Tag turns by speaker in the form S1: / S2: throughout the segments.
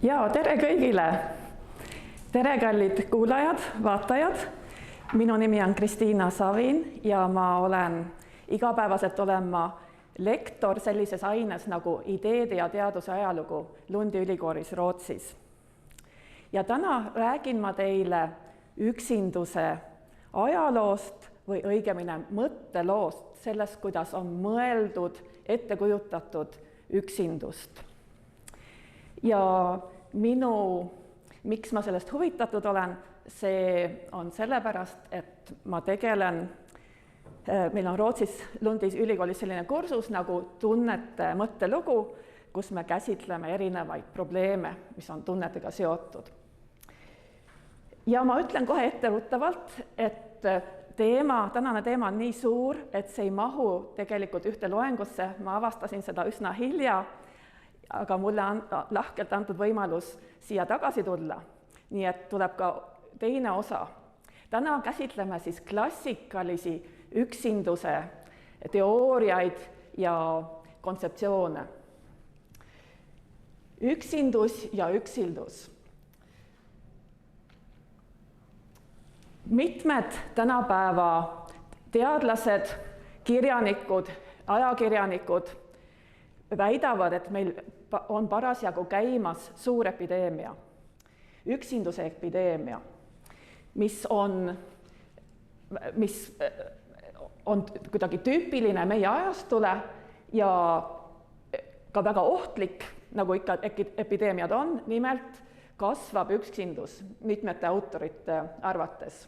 S1: Ja tere kõigile! Tere kallid kuulajad, vaatajad! Minu nimi on Kristiina Savin ja ma olen igapäevaselt lektor sellises aines nagu ideede ja teaduse ajalugu Lundi ülikoolis Rootsis. Ja täna räägin ma teile üksinduse ajaloost või õigemini mõtteloost, sellest, kuidas on mõeldud, ette kujutatud üksindust. Ja miks ma sellest huvitatud olen, see on sellepärast, et ma tegelen, meil on Rootsis Lundis ülikoolis selline kursus nagu tunnete mõttelugu, kus me käsitleme erinevaid probleeme, mis on tunnetega seotud. Ja ma ütlen kohe etteruttavalt, et tänane teema on nii suur, et see ei mahu tegelikult ühte loengusse, ma avastasin seda üsna hilja, aga mulle on lahkelt antud võimalus siia tagasi tulla, nii et tuleb ka teine osa. Täna käsitleme siis klassikalisi üksinduse teooriaid ja kontseptsioone. Üksindus ja üksildus. Mitmed tänapäeva teadlased, kirjanikud, ajakirjanikud väidavad, et meil on parasjagu käimas suur epideemia, üksinduse epideemia, mis on kuidagi tüüpiline meie ajastule ja ka väga ohtlik, nagu ikka epideemiad on, nimelt kasvab üksindus mitmete autorite arvates.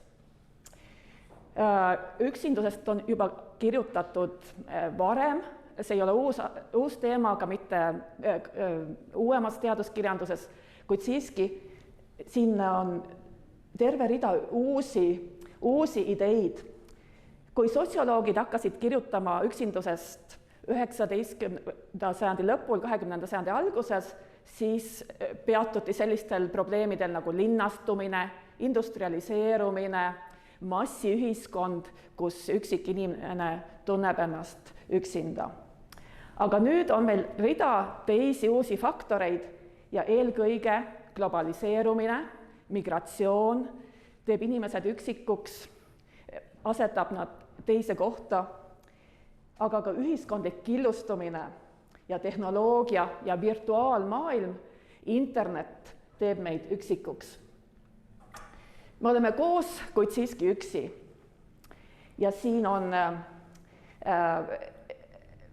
S1: Üksindusest on juba kirjutatud varem, see ei ole uus teema, aga mitte uuemas teaduskirjanduses, kuid siiski sinna on terve rida uusi ideid. Kui sotsioloogid hakkasid kirjutama üksindusest 19. sajandi lõpul, 20. sajandi alguses, siis peatuti sellistel probleemidel nagu linnastumine, industrialiseerumine, massiühiskond, kus üksik inimene tunneb ennast üksinda. Aga nüüd on meil rida teisi uusi faktoreid ja eelkõige globaliseerumine, migratsioon teeb inimesed üksikuks, asetab nad teise kohta, aga ka ühiskondlik killustumine ja tehnoloogia ja virtuaalmaailm, internet teeb meid üksikuks. Me oleme koos, kuid siiski üksi. Ja siin on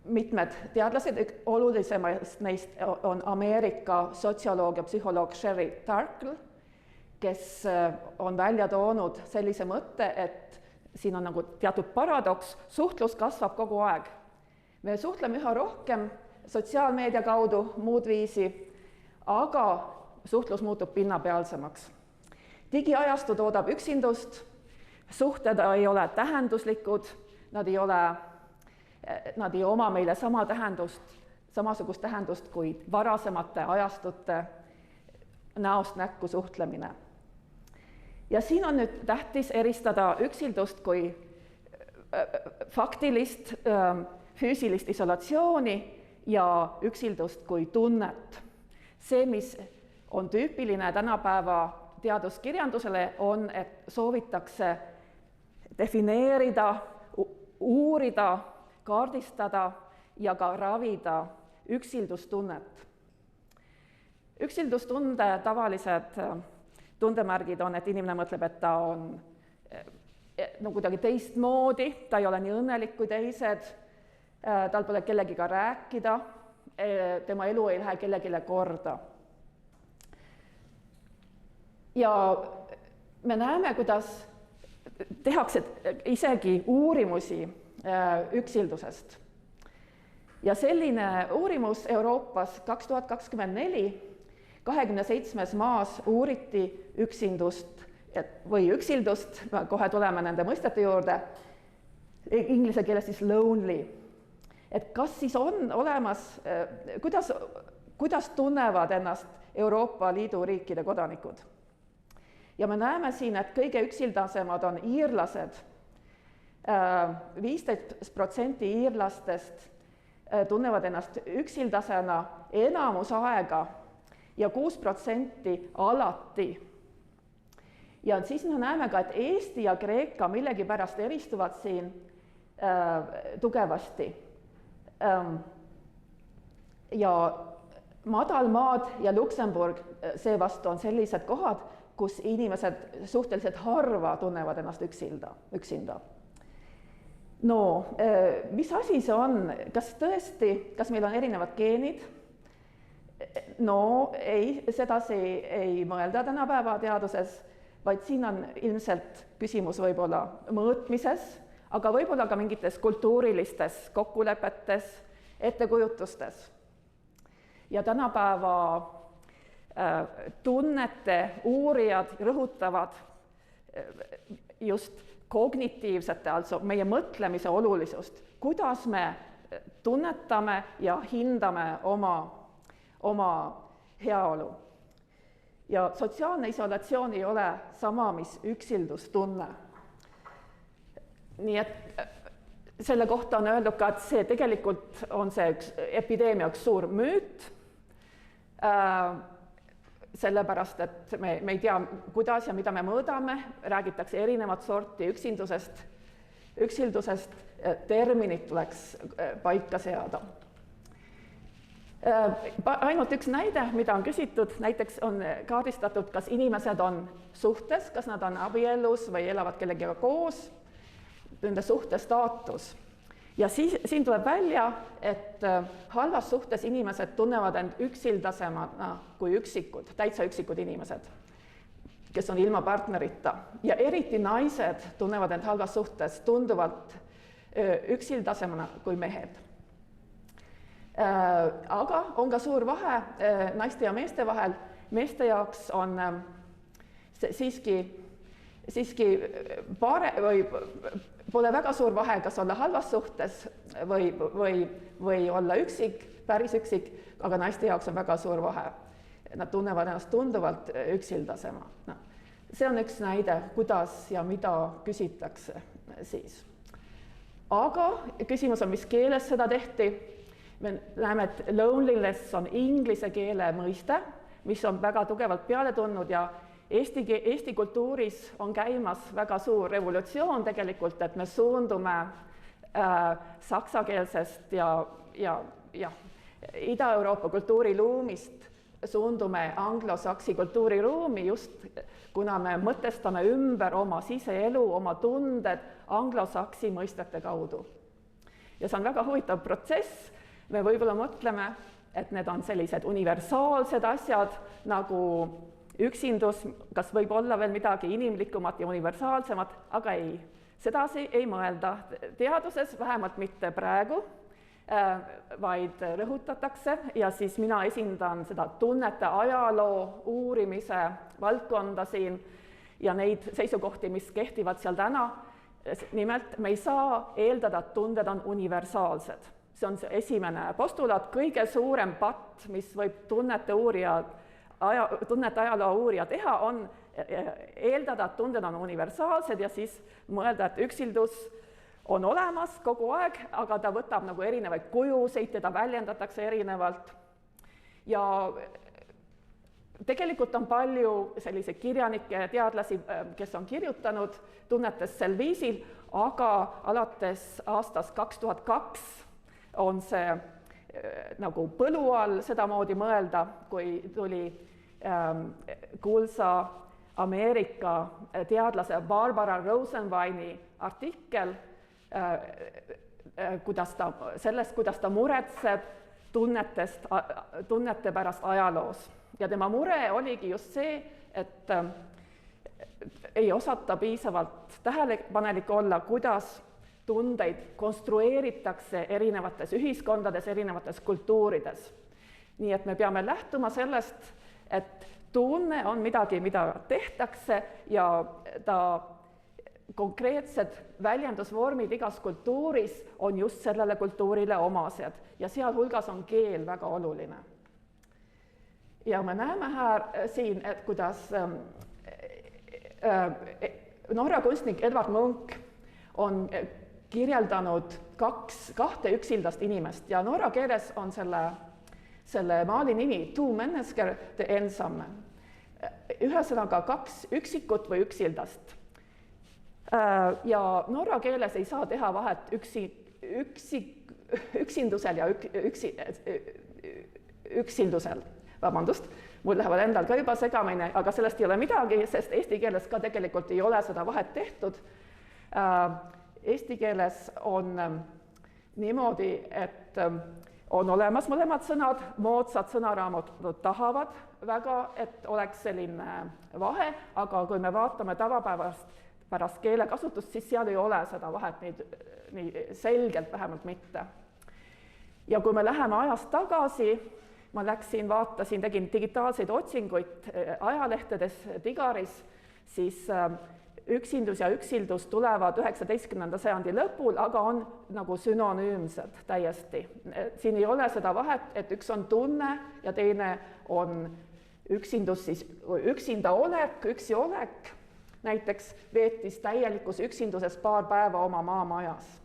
S1: mitmed teadlased, olulisemast neist on Ameerika sotsioloog ja psühholoog Sherry Turkle, kes on välja toonud sellise mõtte, et siin on nagu teatud paradoks, suhtlus kasvab kogu aeg. Me suhtleme üha rohkem sotsiaalmeedia kaudu, muud viisi, aga suhtlus muutub pinnapealsemaks. Digiajastu toodab üksindust, suhted ei ole tähenduslikud, nad ei oma meile samasugust tähendust kui varasemate ajastute näost näkku suhtlemine. Ja siin on nüüd tähtis eristada üksildust kui faktilist, füüsilist isolatsiooni ja üksildust kui tunnet. See, mis on tüüpiline tänapäeva teaduskirjandusele, on, et soovitakse defineerida, uurida, kaardistada ja ka ravida üksildustunnet. Üksildustunde tavalised tundemärgid on, et inimene mõtleb, et ta on kuidagi teistmoodi, ta ei ole nii õnnelik kui teised, tal pole kellegiga rääkida, tema elu ei lähe kellegile korda. Ja me näeme, kuidas tehakse isegi uurimusi üksildusest. Ja selline uurimus Euroopas 2024 27 maas uuriti üksindust või üksildust, kohe tuleme nende mõistete juurde, inglise keeles siis lonely. Et kas siis on olemas, kuidas tunnevad ennast Euroopa Liidu riikide kodanikud? Ja me näeme siin, et kõige üksildasemad on iirlased. 15% iirlastest tunnevad ennast üksildasena enamus aega ja 6% alati. Ja siis me näeme ka, et Eesti ja Kreeka millegipärast eristuvad siin tugevasti. Ja Madalmaad ja Luksemburg seevastu on sellised kohad, kus inimesed suhteliselt harva tunnevad ennast üksinda. No, mis asi see on? Kas tõesti, kas meil on erinevad geenid? No ei, sedasi ei mõelda tänapäeva teaduses, vaid siin on ilmselt küsimus võib-olla mõõtmises, aga võib-olla ka mingites kultuurilistes kokkulepetes, ettekujutustes. Ja tänapäeva tunnete uurijad rõhutavad just kognitiivsete, also meie mõtlemise olulisust, kuidas me tunnetame ja hindame oma heaolu. Ja sotsiaalne isolatsioon ei ole sama, mis üksildustunne. Nii et selle kohta on öeldud ka, et see tegelikult on see epideemia üks suur müüt, sellepärast, et me ei tea, kuidas ja mida me mõõdame, räägitakse erinevat sorti üksildusest, terminid tuleks paika seada. Ainult üks näide, mida on küsitud, näiteks on kaardistatud, kas inimesed on suhtes, kas nad on abielus või elavad kellegiga koos, nende suhtestaatus. Ja siin tuleb välja, et halvas suhtes inimesed tunnevad end üksildasemana kui üksikud, täitsa üksikud inimesed, kes on ilma partnerita. Ja eriti naised tunnevad end halvas suhtes tunduvalt üksildasemana kui mehed. Aga on ka suur vahe naiste ja meeste vahel. Meeste jaoks on siiski pole väga suur vahe, kas olla halvas suhtes või olla üksik, päris üksik, aga naiste jaoks on väga suur vahe. Nad tunnevad ennast tunduvalt üksildasema. No, see on üks näide, kuidas ja mida küsitakse siis. Aga küsimus on, mis keeles seda tehti. Me näeme, et loneliness on inglise keele mõiste, mis on väga tugevalt peale tulnud ja Eesti kultuuris on käimas väga suur revolutsioon tegelikult, et me suundume saksakeelsest ja Ida-Euroopa kultuuriruumist suundume anglosaksi kultuuriruumi just kuna me mõtestame ümber oma siseelu, oma tunded anglosaksi mõistete kaudu. Ja see on väga huvitav protsess. Me võib-olla mõtleme, et need on sellised universaalsed asjad nagu üksindus, kas võib olla veel midagi inimlikumat ja universaalsemat, aga ei. Sedasi ei mõelda teaduses, vähemalt mitte praegu, vaid rõhutatakse ja siis mina esindan seda tunnete ajaloo uurimise valdkonda siin ja neid seisukohti, mis kehtivad seal täna. Nimelt, me ei saa eeldada, et tunded on universaalsed. See on see esimene postulaat, kõige suurem patt, mis võib tunnete ajaloo uurija teha, on eeldada, et tunded on universaalsed ja siis mõelda, et üksildus on olemas kogu aeg, aga ta võtab nagu erinevaid kujuseid, teda väljendatakse erinevalt. Ja tegelikult on palju selliseid kirjanikke ja teadlasi, kes on kirjutanud tunnetest sel viisil, aga alates aastast 2002 on see nagu põlu all sedamoodi mõelda, kui tuli kuulsa Ameerika teadlase Barbara Rosenweini artikkel kuidas ta muretseb tunnete pärast ajaloos. Ja tema mure oligi just see, et ei osata piisavalt tähelepanelik olla, kuidas tundeid konstrueeritakse erinevates ühiskondades, erinevates kultuurides. Nii et me peame lähtuma sellest, et tunne on midagi, mida tehtakse ja ta konkreetsed väljendusvormid igas kultuuris on just sellele kultuurile omased ja sealhulgas on keel väga oluline. Ja me näeme siin, et kuidas Norra kunstnik Edvard Munch on kirjeldanud kahte üksildast inimest ja norra keeles on selle maali nimi Two mennesker, de ensamme. Ühesõnaga 2 üksikut või üksildast. Ja norra keeles ei saa teha vahet üksindusel ja üksildusel. Vabandust, mul lähevad endal ka juba segamine, aga sellest ei ole midagi, sest eesti keeles ka tegelikult ei ole seda vahet tehtud. Eesti keeles on niimoodi, et on olemas mõlemad sõnad, moodsad sõnaraamatud tahavad väga, et oleks selline vahe, aga kui me vaatame tavapärast keelekasutust, siis seal ei ole seda vahet nii selgelt, vähemalt mitte. Ja kui me läheme ajas tagasi, ma vaatasin, tegin digitaalseid otsinguid ajalehtedes, Digaris, siis üksindus ja üksildus tulevad 19. sajandi lõpul, aga on nagu sünonüümsed täiesti. Siin ei ole seda vahet, et üks on tunne ja teine on üksindus, siis üksinda olek, üksi olek. Näiteks veetis täielikus üksinduses paar päeva oma maamajas.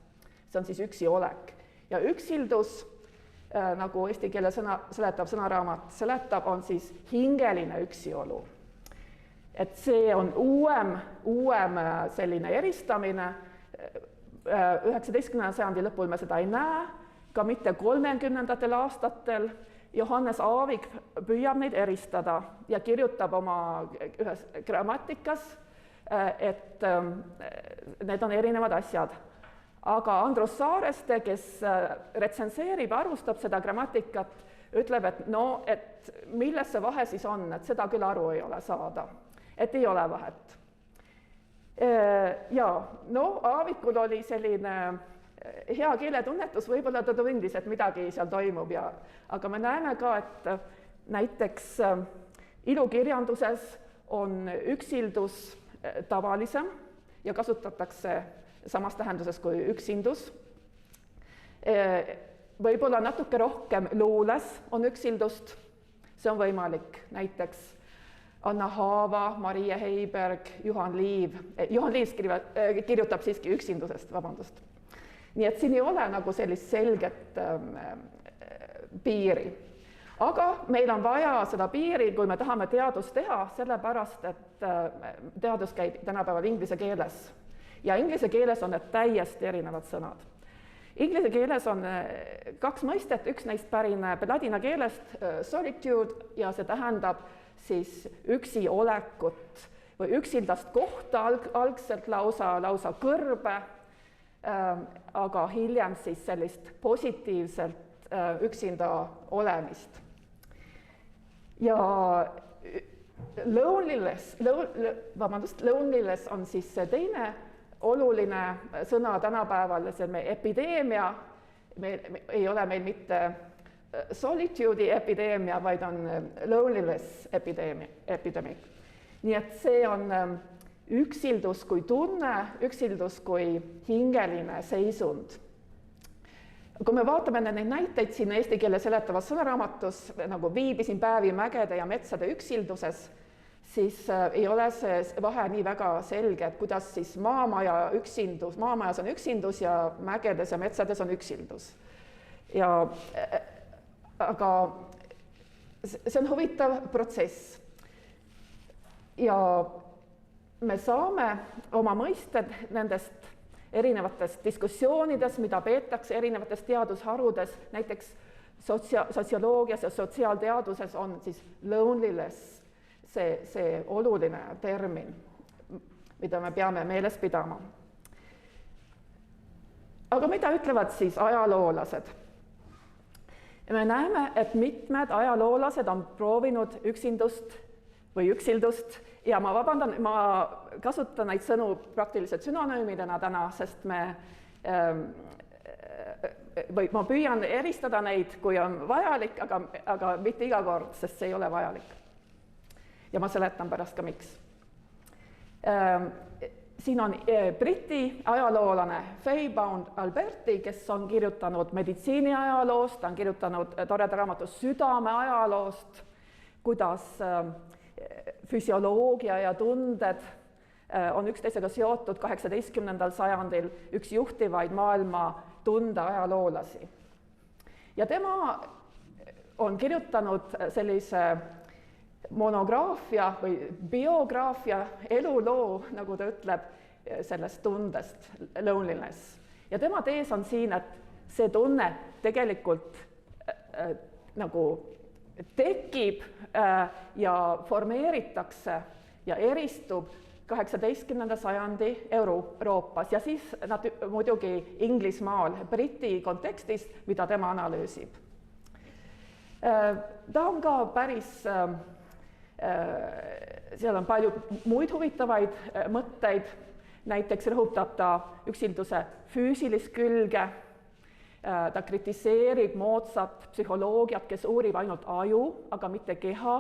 S1: See on siis üksi olek. Ja üksildus, nagu eesti keele sõnaraamat seletab, on siis hingeline üksiolu. Et see on uuem selline eristamine. 19. sajandi lõpul me seda ei näe, ka mitte 30. aastatel. Johannes Aavik püüab neid eristada ja kirjutab oma ühes grammatikas, et need on erinevad asjad. Aga Andrus Saareste, kes retsenseerib, arvustab seda grammatikat, ütleb, et milles see vahe siis on, et seda küll aru ei ole saada. Et ei ole vahet. Ja, Aavikul oli selline hea keeletunnetus, võib-olla ta tundis, et midagi seal toimub, aga me näeme ka, et näiteks ilukirjanduses on üksildus tavalisem ja kasutatakse samas tähenduses kui üksindus. Võib-olla natuke rohkem luules on üksildust, see on võimalik, näiteks Anna Haava, Marie Heiberg, Juhan Liiv kirjutab siiski üksindusest, vabandust. Nii et siin ei ole nagu sellist selget piiri. Aga meil on vaja seda piiri, kui me tahame teadust teha, sellepärast, et teadus käib tänapäeval inglise keeles. Ja inglise keeles on need täiesti erinevad sõnad. Inglise keeles on 2 mõistet, üks neist pärineb ladina keelest, solitude, ja see tähendab siis üksi olekut või üksildast kohta, algselt lausa kõrbe, aga hiljem siis sellist positiivselt üksinda olemist. Ja loneliness on siis see teine oluline sõna tänapäeval, see on epideemia, ei ole meil mitte solitude'i epideemia, vaid on loneliness epidemic. Nii et see on üksildus kui tunne, üksildus kui hingeline seisund. Kui me vaatame neid näiteid siin eesti keele seletavas sõnaraamatus, nagu viibisin päevi mägede ja metsade üksilduses, siis ei ole see vahe nii väga selge, et kuidas siis maamajas on üksindus ja mägedes ja metsades on üksildus. Aga see on huvitav protsess. Ja me saame oma mõisted nendest erinevatest diskussioonides, mida peetakse erinevates teadusharudes, näiteks sotsioloogias ja sotsiaalteaduses on siis loneliness see oluline termin, mida me peame meeles pidama. Aga mida ütlevad siis ajaloolased? Me näeme, et mitmed ajaloolased on proovinud üksindust või üksildust ja ma vabandan, ma kasutan neid sõnu praktiliselt sünonüümidena täna, sest ma püüan eristada neid, kui on vajalik, aga mitte iga kord, sest see ei ole vajalik. Ja ma seletan pärast ka miks. Siin on Briti ajaloolane Faybound Alberti, kes on kirjutanud meditsiini ajaloost, ta on kirjutanud toreda raamatu südame ajaloost, kuidas füsioloogia ja tunded on üksteisega seotud 18. sajandil üks juhtivaid maailma tundeajaloolasi. Ja tema on kirjutanud sellise monograafia või biograafia, eluloo, nagu ta ütleb, sellest tundest, loneliness. Ja tema tees on siin, et see tunne tegelikult nagu tekib ja formeeritakse ja eristub 18. sajandi Euroopas ja siis nad muidugi Inglismaal, Briti kontekstis, mida tema analüüsib. Ta on ka päris, seal on palju muid huvitavaid mõtteid, näiteks rõhutab ta üksilduse füüsilist külge, ta kritiseerib moodsat psühholoogiat, kes uurib ainult aju, aga mitte keha,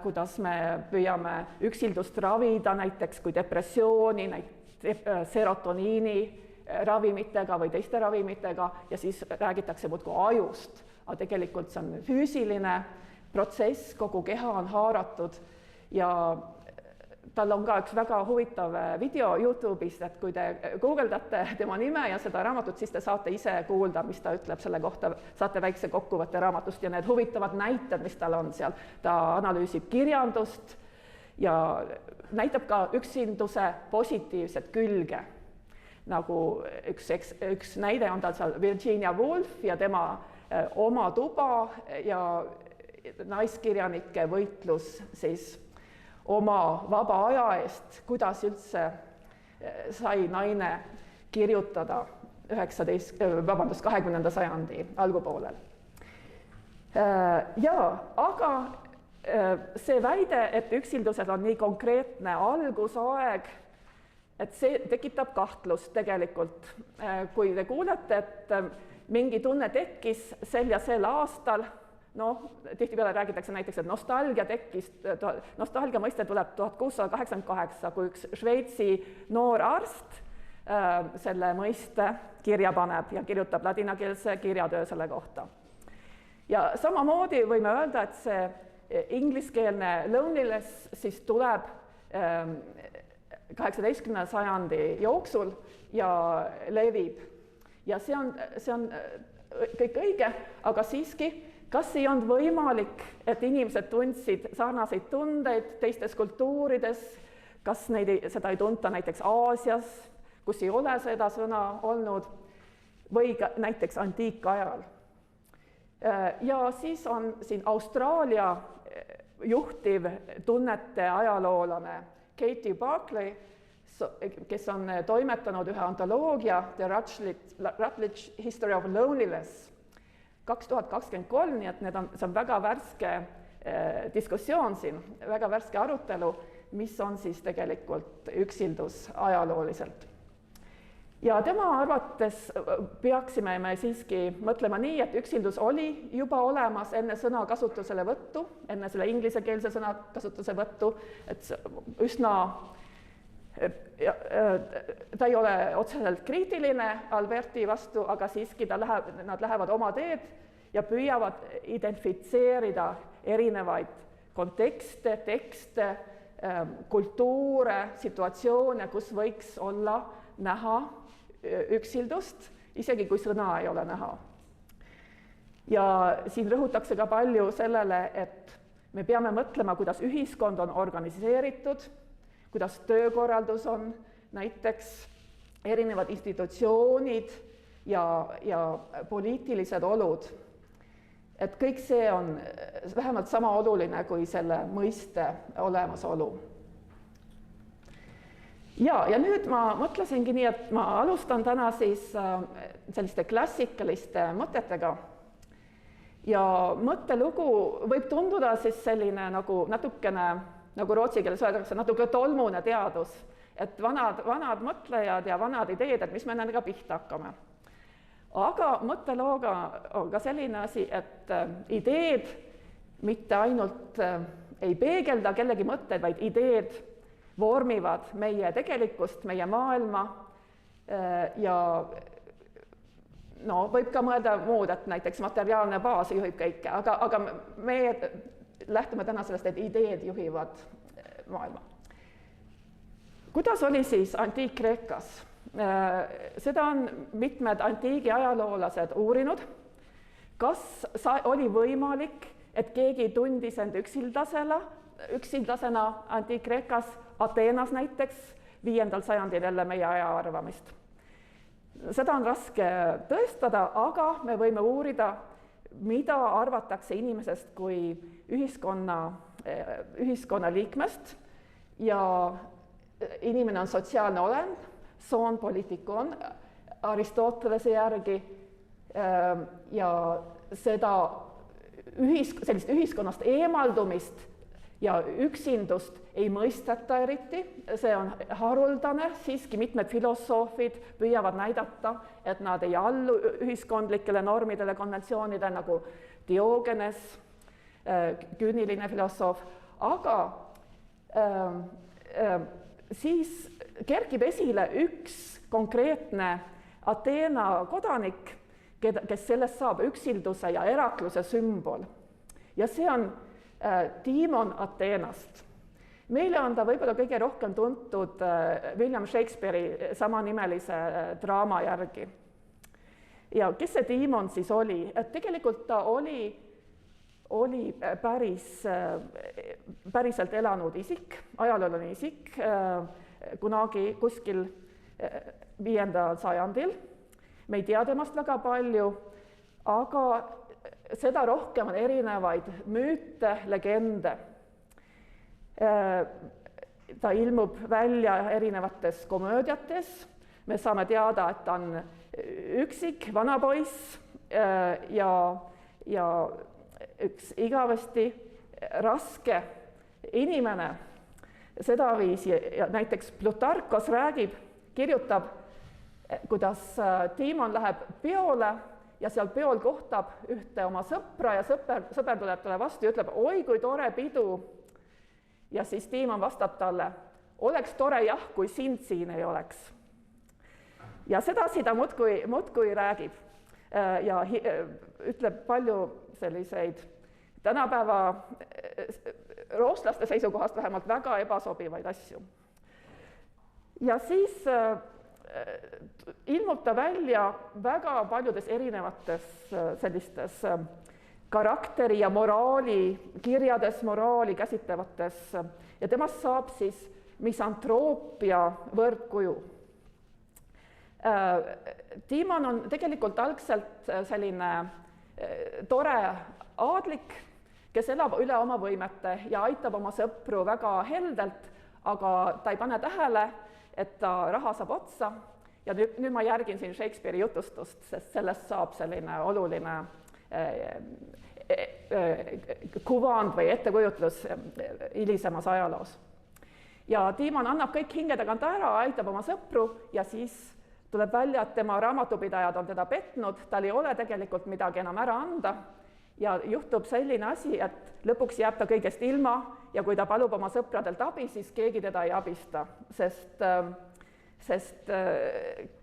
S1: kuidas me püüame üksildust ravida, näiteks kui depressiooni, serotoniini ravimitega või teiste ravimitega ja siis räägitakse muudkui ajust, aga tegelikult see on füüsiline protsess, kogu keha on haaratud ja tal on ka üks väga huvitav video YouTube'is, et kui te guugeldate tema nime ja seda raamatut, siis te saate ise kuulda, mis ta ütleb selle kohta, saate väikse kokkuvõtte raamatust ja need huvitavad näited, mis tal on seal. Ta analüüsib kirjandust ja näitab ka üksilduse positiivset külge. Nagu üks näide on tal seal Virginia Woolf ja tema oma tuba ja naiskirjanike võitlus siis oma vaba aja eest, kuidas üldse sai naine kirjutada 20. sajandi algupoolel. Aga see väide, et üksildusel on nii konkreetne algusaeg, et see tekitab kahtlust tegelikult. Kui te kuulete, et mingi tunne tekkis sel ja sel aastal, tihtipeale räägitakse näiteks, et nostalgia mõiste tuleb 1688, kui üks Šveitsi noor arst selle mõiste kirja paneb ja kirjutab ladinakeelse kirjatöö selle kohta. Ja samamoodi võime öelda, et see ingliskeelne loneliness siis tuleb 18. sajandi jooksul ja levib. Ja see on kõik õige, aga siiski kas ei olnud võimalik, et inimesed tundsid sarnaseid tundeid teistes kultuurides, kas seda ei tunta näiteks Aasias, kus ei ole seda sõna olnud, või ka näiteks antiikajal. Ja siis on siin Austraalia juhtiv tunnete ajaloolane Katie Barclay, kes on toimetanud ühe antoloogia The Rutledge History of Loneliness 2023, nii et see on väga värske diskussioon siin, väga värske arutelu, mis on siis tegelikult üksildus ajalooliselt. Ja tema arvates peaksime me siiski mõtlema nii, et üksildus oli juba olemas enne sõna kasutuselevõttu, enne selle inglisekeelse sõna kasutuselevõttu, et üsna ta ei ole otseselt kriitiline Alberti vastu, aga siiski nad lähevad oma teed ja püüavad identifitseerida erinevaid kontekste, tekste, kultuure, situatsioone, kus võiks olla näha üksildust, isegi kui sõna ei ole näha. Ja siin rõhutakse ka palju sellele, et me peame mõtlema, kuidas ühiskond on organiseeritud, kuidas töökorraldus on, näiteks erinevad institutsioonid ja poliitilised olud. Et kõik see on vähemalt sama oluline kui selle mõiste olemasolu. Ja nüüd ma mõtlesingi nii, et ma alustan täna siis selliste klassikaliste mõtetega. Ja mõttelugu võib tunduda siis selline nagu natukene, nagu rootsi keeles öeldakse, natuke tolmune teadus, et vanad mõtlejad ja vanad ideed, et mis me nendega pihta hakkame. Aga mõttelooga on ka selline asi, et ideed mitte ainult ei peegelda kellegi mõtteid, vaid ideed vormivad meie tegelikkust, meie maailma ja võib ka mõelda muud, et näiteks materiaalne baas juhib kõike, aga me lähtume täna sellest, et ideed juhivad maailma. Kuidas oli siis Antiik-Kreekas? Seda on mitmed antiigi ajaloolased uurinud. kas oli võimalik, et keegi tundis end üksildasena Antiik-Kreekas, Ateenas näiteks, 5. sajandil jälle meie aja arvamist. Seda on raske tõestada, aga me võime uurida, mida arvatakse inimesest kui ühiskonna liikmest ja inimene on sotsiaalne olend, zoon politikon Aristotelese järgi ja sellist ühiskonnast eemaldumist ja üksindust ei mõisteta eriti, see on haruldane, siiski mitmed filosoofid püüavad näidata, et nad ei allu ühiskondlikele normidele, konventsioonidele nagu Diogenes, küüniline filosoof, aga siis kerkib esile üks konkreetne Ateena kodanik, kes sellest saab üksilduse ja erakluse sümbol. Ja see on Timon Ateenast. Meile on ta võib-olla kõige rohkem tuntud William Shakespeare'i samanimelise draama järgi. Ja kes see Timon siis oli? Et tegelikult ta oli päriselt elanud isik, ajalooline isik, kunagi kuskil 5. sajandil. Me ei tea temast väga palju, aga seda rohkem on erinevaid müüte, legende. Ta ilmub välja erinevates komöödiates. Me saame teada, et ta on üksik, vanapoiss ja üks igavesti raske inimene. Sedaviisi ja näiteks Plutarkos kirjutab, kuidas Timon läheb peole ja seal peol kohtab ühte oma sõpra ja sõber tuleb talle vastu ja ütleb, oi kui tore pidu. Ja siis Timon vastab talle, oleks tore jah, kui sind siin ei oleks. Ja sedasi ta muudkui räägib ja ütleb palju selliseid tänapäeva rootslaste seisukohast vähemalt väga ebasobivaid asju. Ja siis ilmub ta välja väga paljudes erinevates sellistes karakteri ja moraali kirjades, moraali käsitlevates ja temast saab siis misantroopia võrdkuju. Timon on tegelikult algselt selline tore aadlik, kes elab üle oma võimete ja aitab oma sõpru väga heldelt, aga ta ei pane tähele, et ta raha saab otsa ja nüüd ma järgin siin Shakespeare'i jutustust, sest sellest saab selline oluline kuvand või ettekujutlus hilisemas ajaloos. Ja Timon annab kõik hinge tagant ära, aitab oma sõpru ja siis tuleb välja, et tema raamatupidajad on teda petnud, tal ei ole tegelikult midagi enam ära anda ja juhtub selline asi, et lõpuks jääb ta kõigest ilma ja kui ta palub oma sõpradelt abi, siis keegi teda ei abista, sest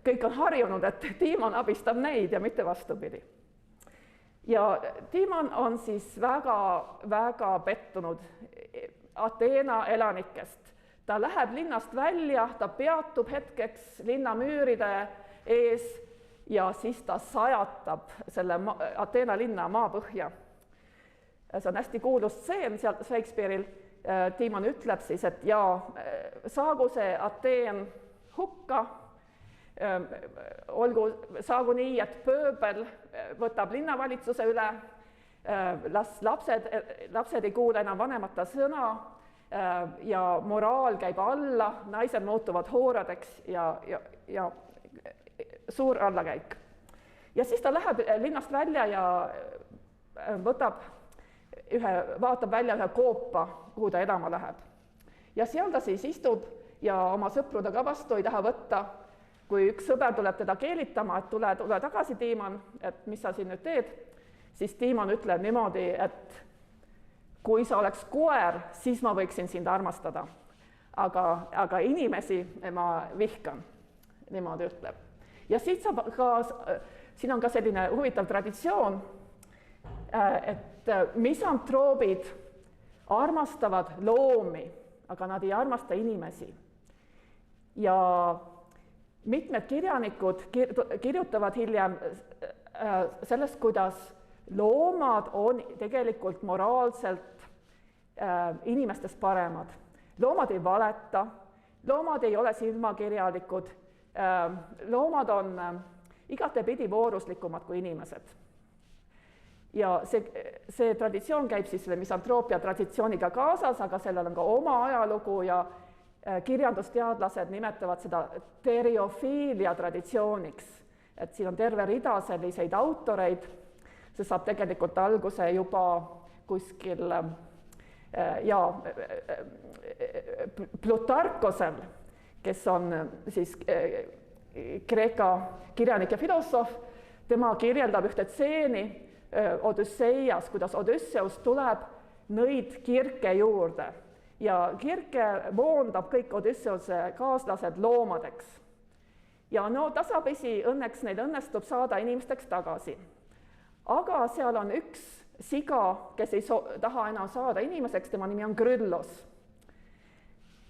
S1: kõik on harjunud, et Timon abistab neid ja mitte vastupidi. Ja Timon on siis väga pettunud Ateena elanikest. Ta läheb linnast välja, ta peatub hetkeks linna müüride ees ja siis ta sajatab selle Ateena linna maapõhja. See on hästi kuulus stseen seal Shakespeare'il. Timon ütleb siis, et saagu see Ateen hukka, saagu nii, et pööbel võtab linnavalitsuse üle, las lapsed ei kuule enam vanemate sõna ja moraal käib alla, naised muutuvad hooradeks ja suur allakäik. Ja siis ta läheb linnast välja ja vaatab välja ühe koopa, kuhu ta elama läheb. Ja seal ta siis istub ja oma sõprudega vastu ei taha võtta, kui üks sõber tuleb teda keelitama, et tule tagasi, Timon, et mis sa siin nüüd teed, siis Timon ütleb niimoodi, et kui sa oleks koer, siis ma võiksin sind armastada, aga inimesi ma vihkan, niimoodi ütleb. Ja siin on ka selline huvitav traditsioon, et misantroobid armastavad loomi, aga nad ei armasta inimesi. Ja mitmed kirjanikud kirjutavad hiljem sellest, kuidas loomad on tegelikult moraalselt inimestest paremad. Loomad ei valeta, loomad ei ole silmakirjalikud, loomad on igatepidi vooruslikumad kui inimesed. Ja see traditsioon käib siis selle misantroopia traditsiooniga kaasas, aga sellel on ka oma ajalugu ja kirjandusteadlased nimetavad seda teriofiilia traditsiooniks. Et siin on terve rida selliseid autoreid, see saab tegelikult alguse juba kuskil Plutarkosel, kes on siis Kreeka kirjanik ja filosoof, tema kirjeldab ühte tseeni Odüsseias, kuidas Odüsseus tuleb nõid Kirke juurde ja Kirke moondab kõik Odüsseuse kaaslased loomadeks. Ja no tasapisi õnneks neid õnnestub saada inimesteks tagasi. Aga seal on üks siga, kes ei taha enam saada inimeseks, tema nimi on Grüllos.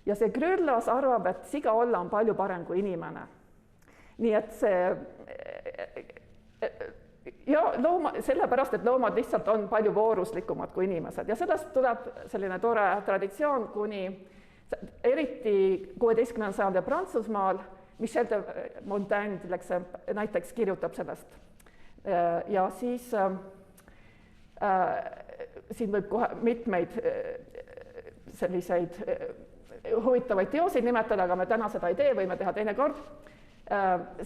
S1: Ja see Grüllos arvab, et siga olla on palju parem kui inimene. Nii et sellepärast, et loomad lihtsalt on palju vooruslikumad kui inimesed ja sellest tuleb selline tore traditsioon kuni eriti 16. sajandi Prantsusmaal, Michel de Montaigne näiteks kirjutab sellest. Ja siis siin võib kohe mitmeid selliseid huvitavaid teoseid nimetada, aga me täna seda ei tee, võime teha teine kord.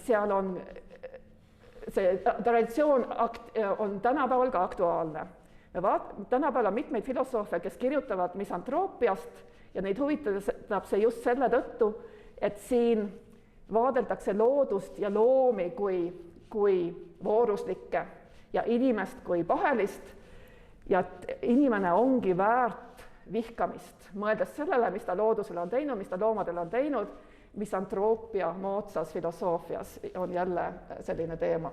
S1: Seal on see traditsioon on tänapäeval ka aktuaalne. Tänapäeval on mitmeid filosoofe, kes kirjutavad misantroopiast ja neid huvitab see just selle tõttu, et siin vaadeldakse loodust ja loomi kui vooruslikke ja inimest kui pahelist ja inimene ongi väärt vihkamist, mõeldes sellele, mis ta loodusele on teinud, mis ta loomadele on teinud. Misantroopia moodsas filosoofias on jälle selline teema.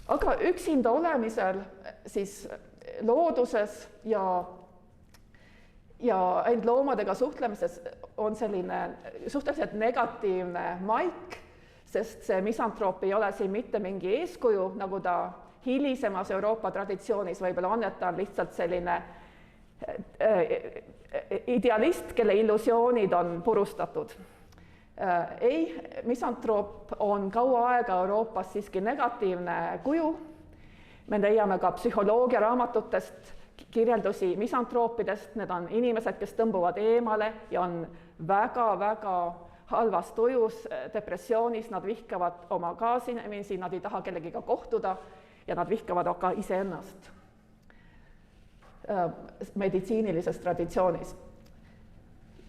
S1: Aga üksinda olemisel siis looduses ja ainult loomadega suhtlemises on selline suhteliselt negatiivne maik, sest see misantroop ei ole siin mitte mingi eeskuju, nagu ta hilisemas Euroopa traditsioonis võib-olla on, et ta on lihtsalt selline idealist, kelle illusioonid on purustatud. Ei, misantroop on kaua aega Euroopas siiski negatiivne kuju. Me leiame ka psühholoogia raamatutest kirjeldusi misantroopidest, need on inimesed, kes tõmbuvad eemale ja on väga-väga halvas tujus, depressioonis, nad vihkavad oma kaasinimesi, nad ei taha kellegiga kohtuda ja nad vihkavad ka iseennast meditsiinilises traditsioonis.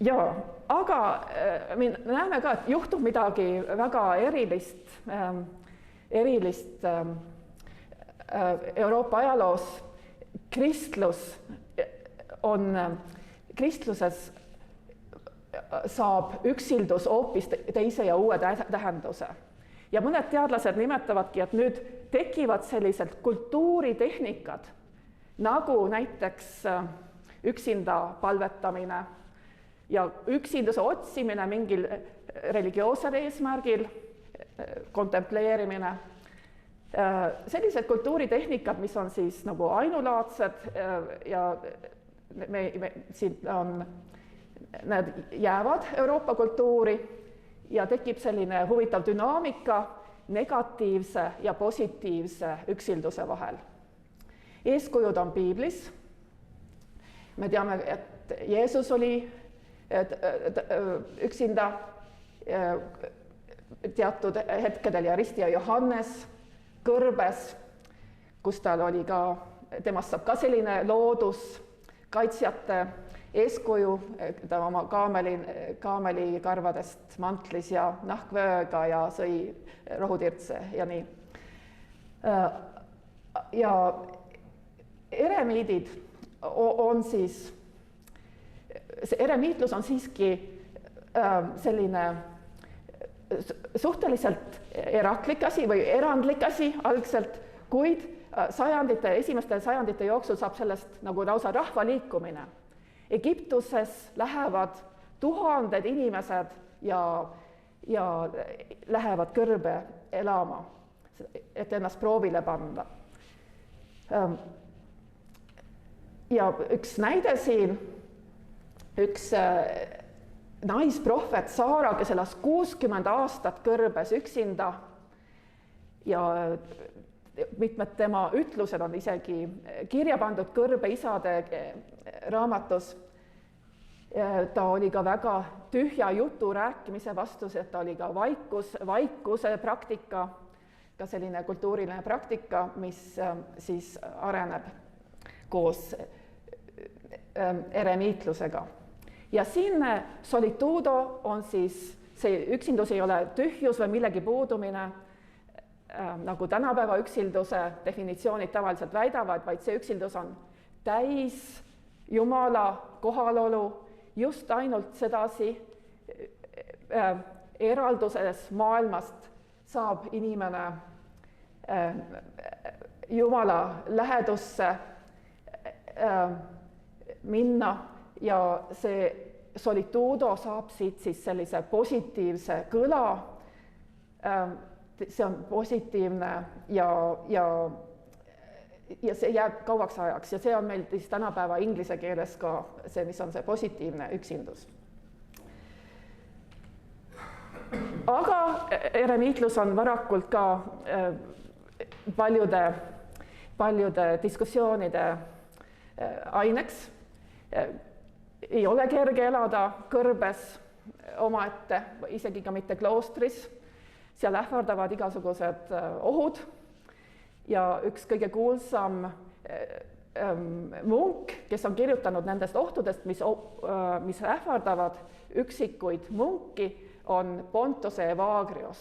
S1: Ja, aga me näeme ka, et juhtub midagi väga erilist Euroopa ajaloos. Kristluses saab üksildus hoopis teise ja uue tähenduse. Ja mõned teadlased nimetavadki, et nüüd tekivad sellised kultuuritehnikad, nagu näiteks üksinda palvetamine ja üksinduse otsimine mingil religioossel eesmärgil, kontempleerimine. Sellised kultuuritehnikad, mis on siis nagu ainulaadsed ja siin need jäävad Euroopa kultuuri ja tekib selline huvitav dünaamika negatiivse ja positiivse üksilduse vahel. Eeskujud on piiblis. Me teame, et Jeesus oli üksinda teatud hetkedel ja Risti ja Johannes kõrbes, kus tal oli ka, temast saab ka selline looduskaitsjate eeskuju, ta oma kaameli karvadest mantlis ja nahkvööga ja sõi rohutirtse ja nii. Ja eremiidid on siis, see eremiitlus on siiski selline suhteliselt eraklik asi või erandlik asi algselt, kuid esimeste sajandite jooksul saab sellest nagu lausa rahvaliikumine. Egiptuses lähevad tuhanded inimesed ja lähevad kõrbe elama, et ennast proovile panna. Ja üks näide siin, üks naisprohvet Saara, kes elas 60 aastat kõrbes üksinda ja mitmed tema ütlused on isegi kirja pandud kõrbeisade raamatus. Ta oli ka väga tühja jutu rääkimise vastu, et ta oli ka vaikuse praktika, ka selline kultuuriline praktika, mis siis areneb koos eremiitlusega. Ja siin solitudo on siis, see üksindus ei ole tühjus või millegi puudumine, nagu tänapäeva üksilduse definitsioonid tavaliselt väidavad, vaid see üksildus on täis Jumala kohalolu, just ainult sedasi eralduses maailmast saab inimene Jumala lähedusse minna ja see solitudo saab siit siis sellise positiivse kõla. See on positiivne ja see jääb kauaks ajaks ja see on meil siis tänapäeva inglise keeles ka see, mis on see positiivne üksindus. Aga eremiitlus on varakult ka paljude diskussioonide aineks. Ei ole kerge elada kõrbes omaette, isegi ka mitte kloostris. Seal ähvardavad igasugused ohud ja üks kõige kuulsam munk, kes on kirjutanud nendest ohtudest, mis ähvardavad üksikuid munki, on Pontose Evagrios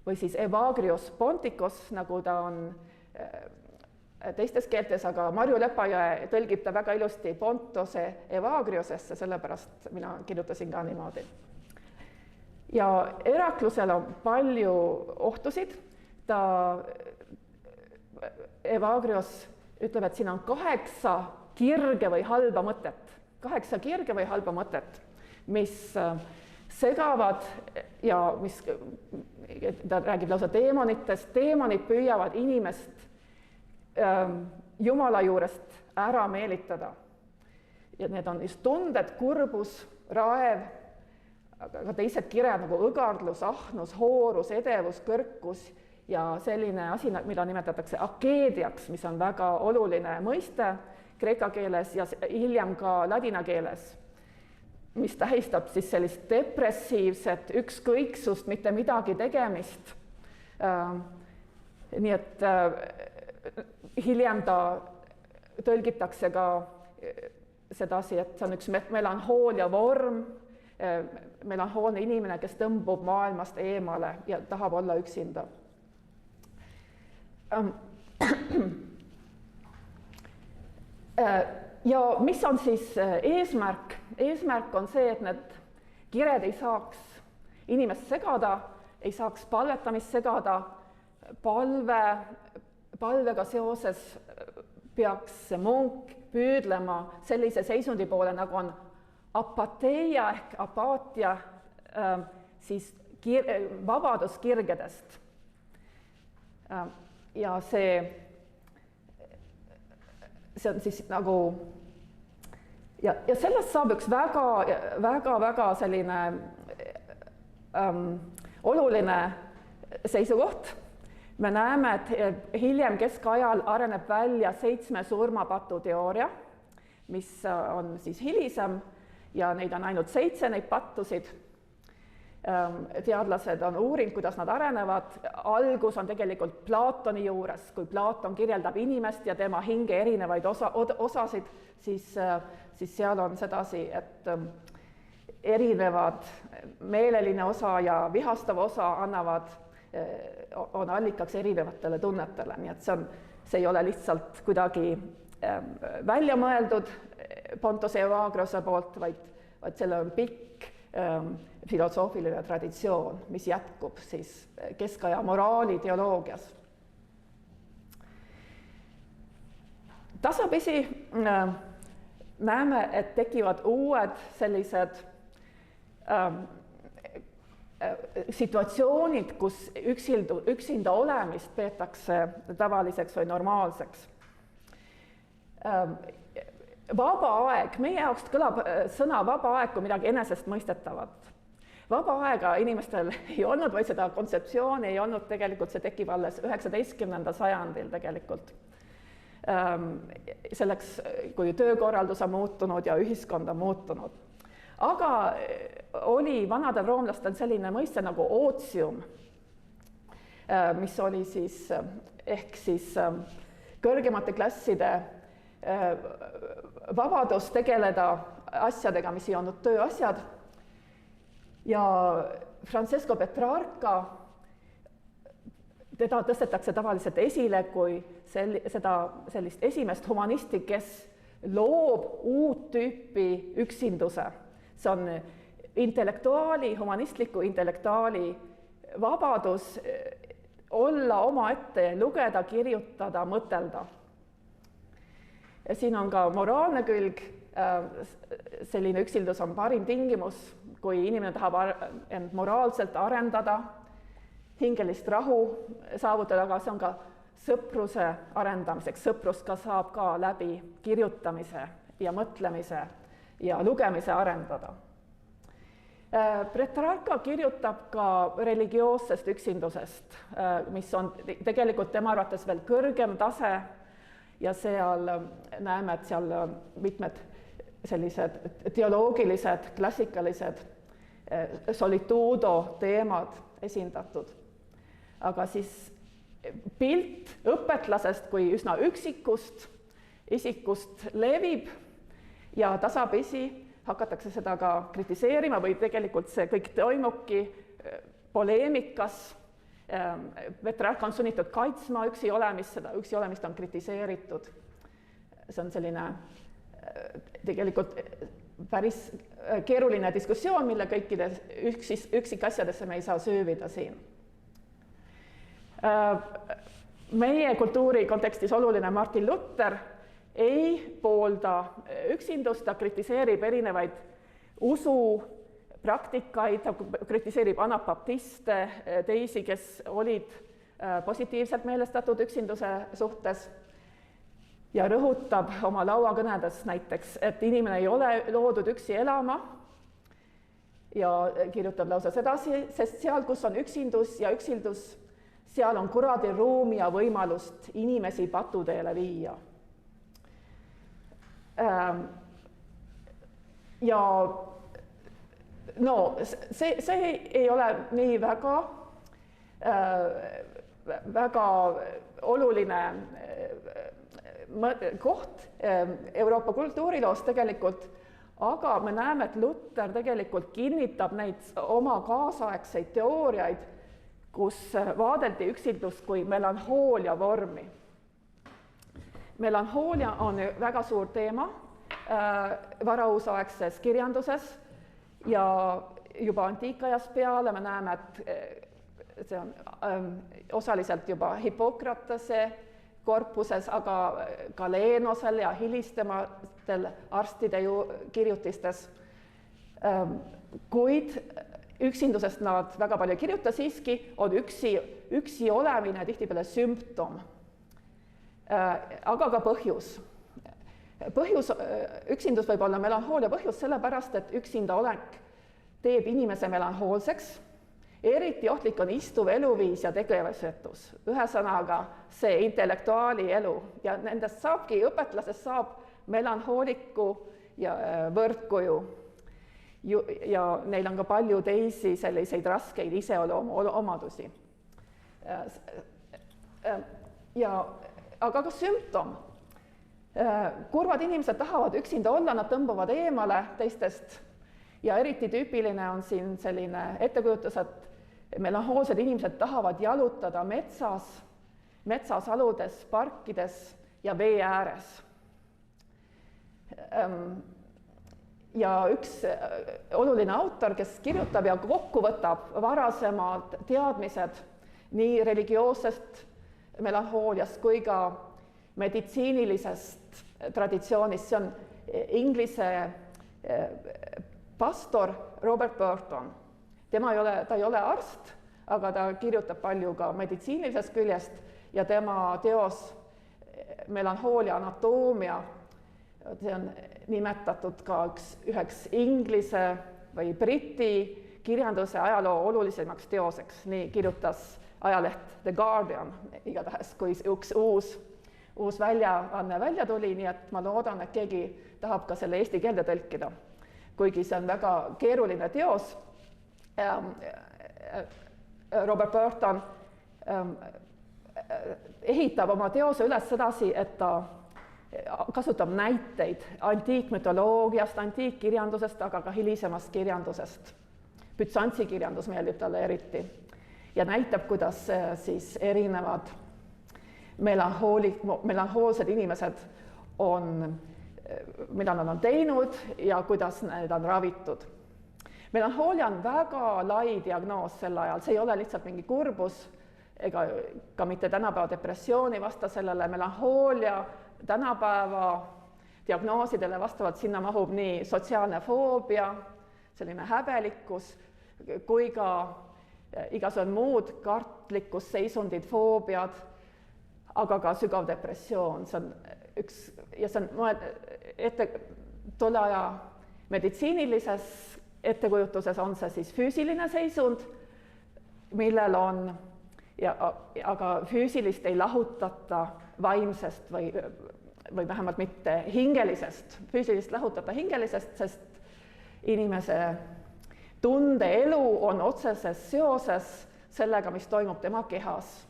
S1: või siis Evagrios Ponticus, nagu ta on teistes keeltes, aga Marju Lepajõe tõlgib ta väga ilusti Pontose Evagriosesse, sellepärast mina kirjutasin ka niimoodi. Ja Heraklusel on palju ohtusid. Ta Evagrios ütleb, et siin on 8 kirge või halba mõtet. 8 kirge või halba mõtet, mis segavad ja mis, ta räägib lausa teemonitest. Teemonid püüavad inimest Jumala juurest ära meelitada. Ja need on just tunded, kurbus, raev, aga teised kired nagu õgardlus, ahnus, hoorus, edevus, kõrkus ja selline asi, mida nimetatakse akeediaks, mis on väga oluline mõiste kreeka keeles ja hiljem ka ladina keeles, mis tähistab siis sellist depressiivset ükskõiksust, mitte midagi tegemist. Nii et hiljem ta tõlgitakse ka sedasi, et see on üks melanhoolia vorm, melanhoolne inimene, kes tõmbub maailmast eemale ja tahab olla üksinda. Ja mis on siis eesmärk? Eesmärk on see, et need kired ei saaks inimest segada, ei saaks palvetamist segada, palvega seoses peaks munk püüdlema sellise seisundi poole, nagu on apateia ehk apaatia, siis vabadus kirgedest. Ja see on siis nagu, ja sellest saab üks väga selline oluline seisukoht. Me näeme, et hiljem keskajal areneb välja 7 surmapatu teooria, mis on siis hilisem ja neid on ainult 7 neid pattusid. Teadlased on uurinud, kuidas nad arenevad. Algus on tegelikult Platoni juures, kui Platon kirjeldab inimest ja tema hinge erinevaid osasid, siis seal on sedasi, et erinevad meeleline osa ja vihastav osa on allikaks erinevatele tunnetele, nii et see ei ole lihtsalt kuidagi välja mõeldud Pontose Evagrose poolt, vaid selle on pikk filosoofiline traditsioon, mis jätkub siis keskaja moraaliteoloogias. Tasapisi näeme, et tekivad uued sellised situatsioonid, kus üksinda olemist peetakse tavaliseks või normaalseks. Vaba aeg, meie jaoks kõlab sõna vaba aeg kui midagi enesestmõistetavat. Vaba aega inimestel ei olnud, vaid seda kontseptsiooni ei olnud, tegelikult see tekib alles 19. sajandil tegelikult. Selleks, kui töökorraldus on muutunud ja ühiskond on muutunud. Aga oli vanadel roomlastel selline mõiste nagu ootsium, mis oli siis ehk siis kõrgemate klasside vabadus tegeleda asjadega, mis ei olnud tööasjad. Ja Francesco Petrarca, teda tõstetakse tavaliselt esile kui sellist esimest humanisti, kes loob uut tüüpi üksinduse. See on humanistliku intellektuaali vabadus olla omaette, lugeda, kirjutada, mõtelda. Ja siin on ka moraalne külg, selline üksildus on parim tingimus, kui inimene tahab end moraalselt arendada, hingelist rahu saavutada, aga see on ka sõpruse arendamiseks. Sõprust ka saab ka läbi kirjutamise ja mõtlemise ja lugemise arendada. Petrarca kirjutab ka religioossest üksindusest, mis on tegelikult tema arvates veel kõrgem tase, ja seal näeme, et seal mitmed sellised teoloogilised, klassikalised solitudo teemad esindatud. Aga siis pilt õpetlasest kui üsna üksikust isikust levib ja tasapisi hakatakse seda ka kritiseerima või tegelikult see kõik toimubki poleemikas. Petrarca on sunnitud kaitsma üksi olemist, seda üksi olemist on kritiseeritud. See on selline tegelikult päris keeruline diskussioon, mille kõikides üksikasjadesse me ei saa süüvida siin. Meie kultuuri kontekstis oluline Martin Luther ei poolda üksindust, ta kritiseerib erinevaid usupraktikaid, ta kritiseerib anabaptiste, teisi, kes olid positiivselt meelestatud üksinduse suhtes ja rõhutab oma lauakõnedes näiteks, et inimene ei ole loodud üksi elama ja kirjutab lausa sedasi, sest seal, kus on üksindus ja üksildus, seal on kuradil ruumi ja võimalust inimesi patuteele viia. Ja no see ei ole nii väga oluline koht Euroopa kultuuriloos tegelikult, aga me näeme, et Luther tegelikult kinnitab neid oma kaasaegseid teooriaid, kus vaadeldi üksildust kui melanhoolia vormi. Melanhoolia on väga suur teema varauusaegses kirjanduses ja juba antiikajast peale me näeme, et see on osaliselt juba Hippokratese korpuses, aga ka Lenosel ja hilistematel arstide kirjutistes. Kuid üksindusest nad väga palju ei kirjuta, siiski on üksi olemine tihtipeale sümptom, aga ka põhjus. Üksindus võib olla melanhoolia põhjus sellepärast, et üksinda olek teeb inimese melanhoolseks. Eriti ohtlik on istuv eluviis ja tegevusetus. Ühesõnaga see intellektuaali elu ja nendest saabki, õpetlasest saab melanhooliku ja võrdkuju. Ja neil on ka palju teisi selliseid raskeid iseloomu omadusi. Aga ka sümptom. Kurvad inimesed tahavad üksinda olla, nad tõmbuvad eemale teistest ja eriti tüüpiline on siin selline ettekujutus, et melanhoolsed inimesed tahavad jalutada metsasaludes, parkides ja vee ääres. Ja üks oluline autor, kes kirjutab ja kokku võtab varasemad teadmised nii religioossest melanhooliast kui ka meditsiinilisest traditsioonist, see on Inglise pastor Robert Burton. Ta ei ole arst, aga ta kirjutab palju ka meditsiinilisest küljest ja tema teos melanhoolia anatoomia, see on nimetatud ka üheks inglise või briti kirjanduse ajaloo olulisemaks teoseks, nii kirjutas ajaleht The Guardian igatahes, kui üks uus väljaanne välja tuli, nii et ma loodan, et keegi tahab ka selle eesti keelde tõlkida, kuigi see on väga keeruline teos. Robert Burton ehitab oma teose üles sedasi, et ta kasutab näiteid antiikmütoloogiast, antiikkirjandusest, aga ka hilisemast kirjandusest. Bütsantsi kirjandus meeldib talle eriti ja näitab, kuidas siis erinevad melanhoolsed inimesed mida nad on teinud ja kuidas need on ravitud. Melanhoolia on väga lai diagnoos sel ajal, see ei ole lihtsalt mingi kurbus ega ka mitte tänapäeva depressiooni vasta sellele. Melanhoolia tänapäeva diagnoosidele vastavalt sinna mahub nii sotsiaalne foobia, selline häbelikkus, kui ka igasugused muud kartlikkusseisundid, foobiad, aga ka sügav depressioon. See on tolle aja meditsiinilises ettekujutuses on see siis füüsiline seisund, millel on, aga füüsilist ei lahutata vaimsest või vähemalt mitte hingelisest, füüsilist lahutata hingelisest, sest inimese tundeelu on otseses seoses sellega, mis toimub tema kehas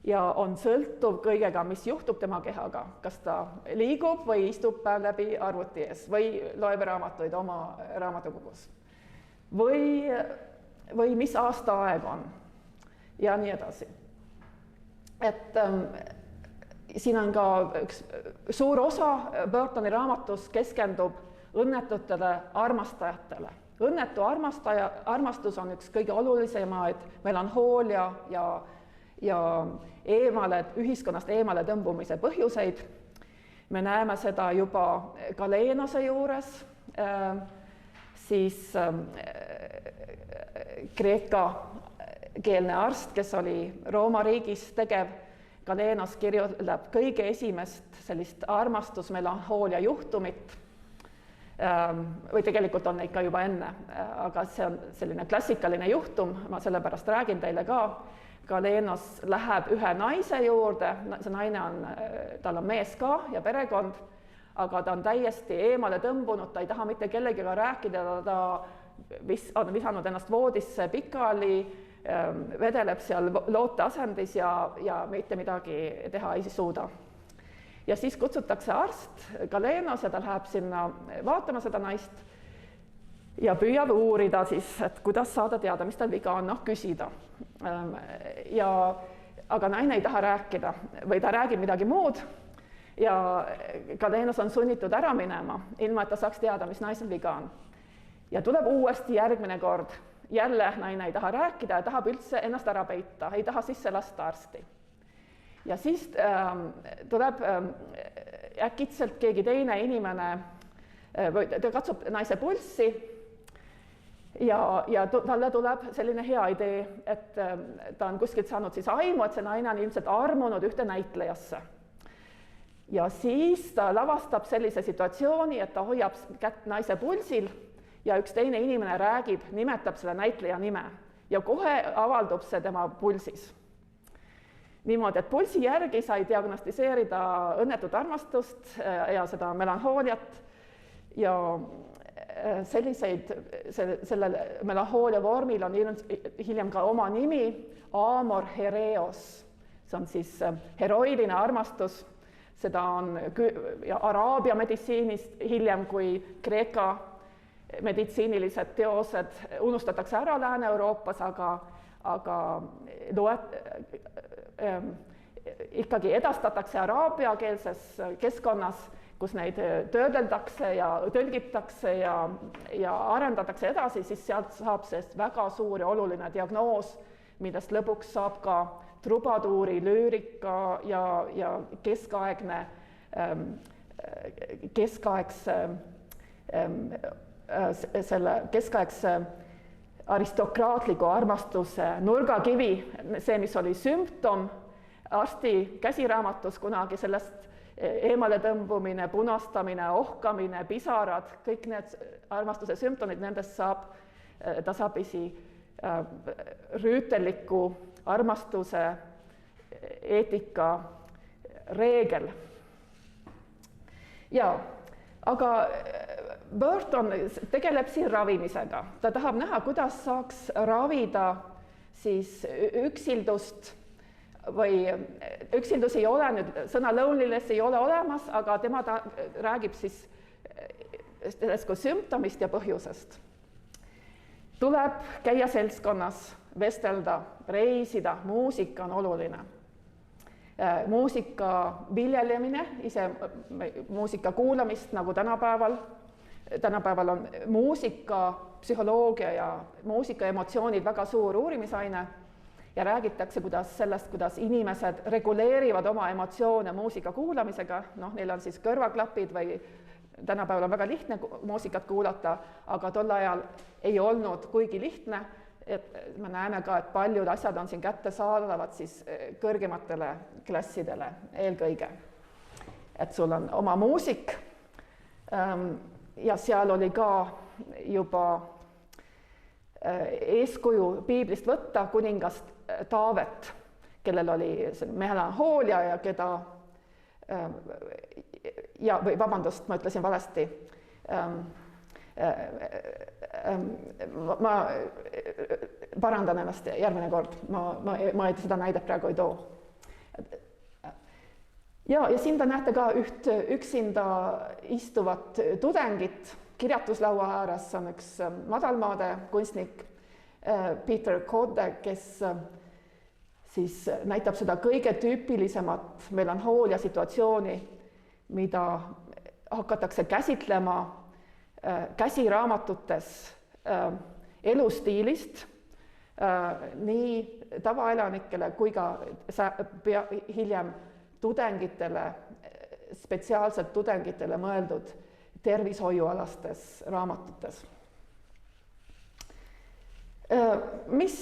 S1: ja on sõltuv kõigega, mis juhtub tema kehaga, kas ta liigub või istub päev läbi arvuti ees või loeb raamatuid oma raamatukogus või mis aastaaeg on ja nii edasi. Et siin on ka üks suur osa Burtoni raamatus keskendub õnnetutele armastajatele. Õnnetu armastus on üks kõige olulisemaid melanhoolia ja ühiskonnast eemale tõmbumise põhjuseid. Me näeme seda juba Galenose juures, siis kreekakeelne arst, kes oli Rooma riigis tegev. Galenos kirjutab kõige esimest sellist armastusmelanhoolia juhtumit, või tegelikult on neid ka juba enne, aga see on selline klassikaline juhtum, ma sellepärast räägin teile ka. Galenos läheb ühe naise juurde, see naine tal on mees ka ja perekond, aga ta on täiesti eemale tõmbunud, ta ei taha mitte kellegiga rääkida, ta on visanud ennast voodisse pikali, vedeleb seal looteasendis ja mitte midagi teha ei suuda. Ja siis kutsutakse arst Galenos ja ta läheb sinna vaatama seda naist ja püüab uurida siis, et kuidas saada teada, mis tal viga on, küsida. Aga naine ei taha rääkida või ta räägib midagi muud ja Galenos on sunnitud ära minema, ilma et ta saaks teada, mis naisel viga on. Ja tuleb uuesti järgmine kord, jälle naine ei taha rääkida ja tahab üldse ennast ära peita, ei taha sisse lasta arsti. Ja siis tuleb äkitselt keegi teine inimene, ta katsub naise pulssi ja talle tuleb selline hea idee, et ta on kuskilt saanud siis aimu, et see naine on ilmselt armunud ühte näitlejasse. Ja siis ta lavastab sellise situatsiooni, et ta hoiab kätt naise pulsil ja üks teine inimene nimetab selle näitleja nime ja kohe avaldub see tema pulsis. Niimoodi, et pulsi järgi sai diagnostiseerida õnnetut armastust ja seda melanhooliat ja sellel melanhoolia vormil on hiljem ka oma nimi, amor hereos, see on siis heroiline armastus, seda on Araabia meditsiinist hiljem, kui Kreeka meditsiinilised teosed unustatakse ära Lääne-Euroopas, aga ikkagi edastatakse araabiakeelses keskkonnas, kus neid töödeldakse ja tõlgitakse ja arendatakse edasi, siis sealt saab sellest väga suur ja oluline diagnoos, millest lõpuks saab ka trubaduuri, lüürika ja keskaegse aristokraatliku armastuse nurgakivi, see, mis oli sümptom, arsti käsiraamatus kunagi sellest eemale tõmbumine, punastamine, ohkamine, pisarad, kõik need armastuse sümptomid, nendest saab tasapisi rüütelliku armastuse eetika reegel. Ja, aga Burton tegeleb siin ravimisega. Ta tahab näha, kuidas saaks ravida siis üksildust või üksildus ei ole nüüd, sõna loneliness ei ole olemas, aga tema räägib siis sellest kui sümptomist ja põhjusest. Tuleb käia seltskonnas, vestelda, reisida, muusika on oluline. Muusika viljelemine, ise muusika kuulamist nagu tänapäeval on muusika, psühholoogia ja muusika emotsioonid väga suur uurimisaine ja räägitakse kuidas inimesed reguleerivad oma emotsioone muusika kuulamisega, neil on siis kõrvaklapid või tänapäeval on väga lihtne muusikat kuulata, aga tol ajal ei olnud kuigi lihtne, et me näeme ka, et paljud asjad on siin kättesaadavad siis kõrgematele klassidele eelkõige. Et sul on oma muusik ja seal oli ka juba eeskuju piiblist võtta kuningast Taavet, kellel oli melanhoolia ja keda ma ütlesin valesti. Ma parandan ennast järgmine kord, ma seda näidet praegu ei too. Ja siin te näete ka üht üksinda istuvat tudengit, kirjatuslaua ääres on üks madalmaade kunstnik Peter Kodde, kes siis näitab seda kõige tüüpilisemat melanhoolia situatsiooni, mida hakatakse käsitlema käsiraamatutes elustiilist nii tavaelanikele kui ka hiljem tudengitele, spetsiaalselt tudengitele mõeldud tervishoiualastes raamatutes. Mis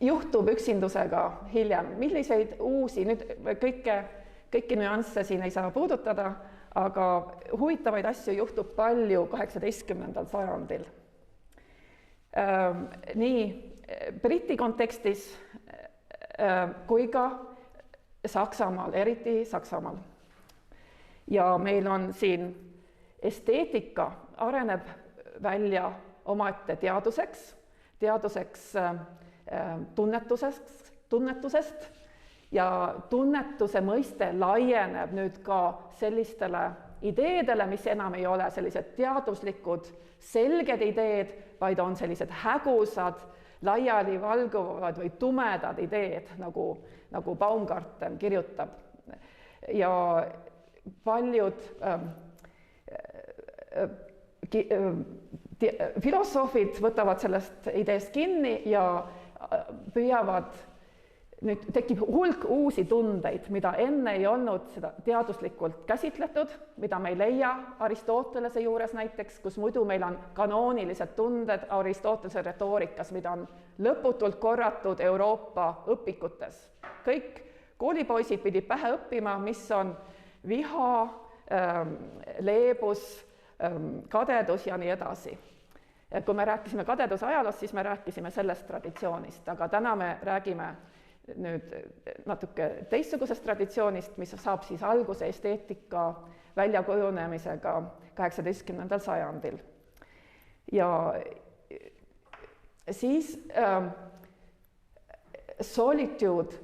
S1: juhtub üksindusega hiljem? Milliseid uusi, nüüd kõiki nüansse siin ei saa puudutada, aga huvitavaid asju juhtub palju 18. sajandil. Nii Briti kontekstis kui ka Saksamaal, eriti Saksamaal. Ja meil on siin esteetika areneb välja omaette teaduseks tunnetusest ja tunnetuse mõiste laieneb nüüd ka sellistele ideedele, mis enam ei ole sellised teaduslikud selged ideed, vaid on sellised hägusad, laiali valguvad või tumedad ideed, nagu Baumgarten kirjutab. Ja paljud filosoofid võtavad sellest ideest kinni ja püüavad, nüüd tekib hulk uusi tundeid, mida enne ei olnud seda teaduslikult käsitletud, mida me ei leia Aristotelese juures näiteks, kus muidu meil on kanoonilised tunded Aristotelese retoorikas, mida on lõputult korratud Euroopa õpikutes. Kõik koolipoisid pidid pähe õppima, mis on viha, leebus, kadedus ja nii edasi. Kui me rääkisime kadeduse ajaloost, siis me rääkisime sellest traditsioonist, aga täna me räägime nüüd natuke teistsugusest traditsioonist, mis saab siis alguse esteetika väljakujunemisega 18. sajandil. Ja siis solitude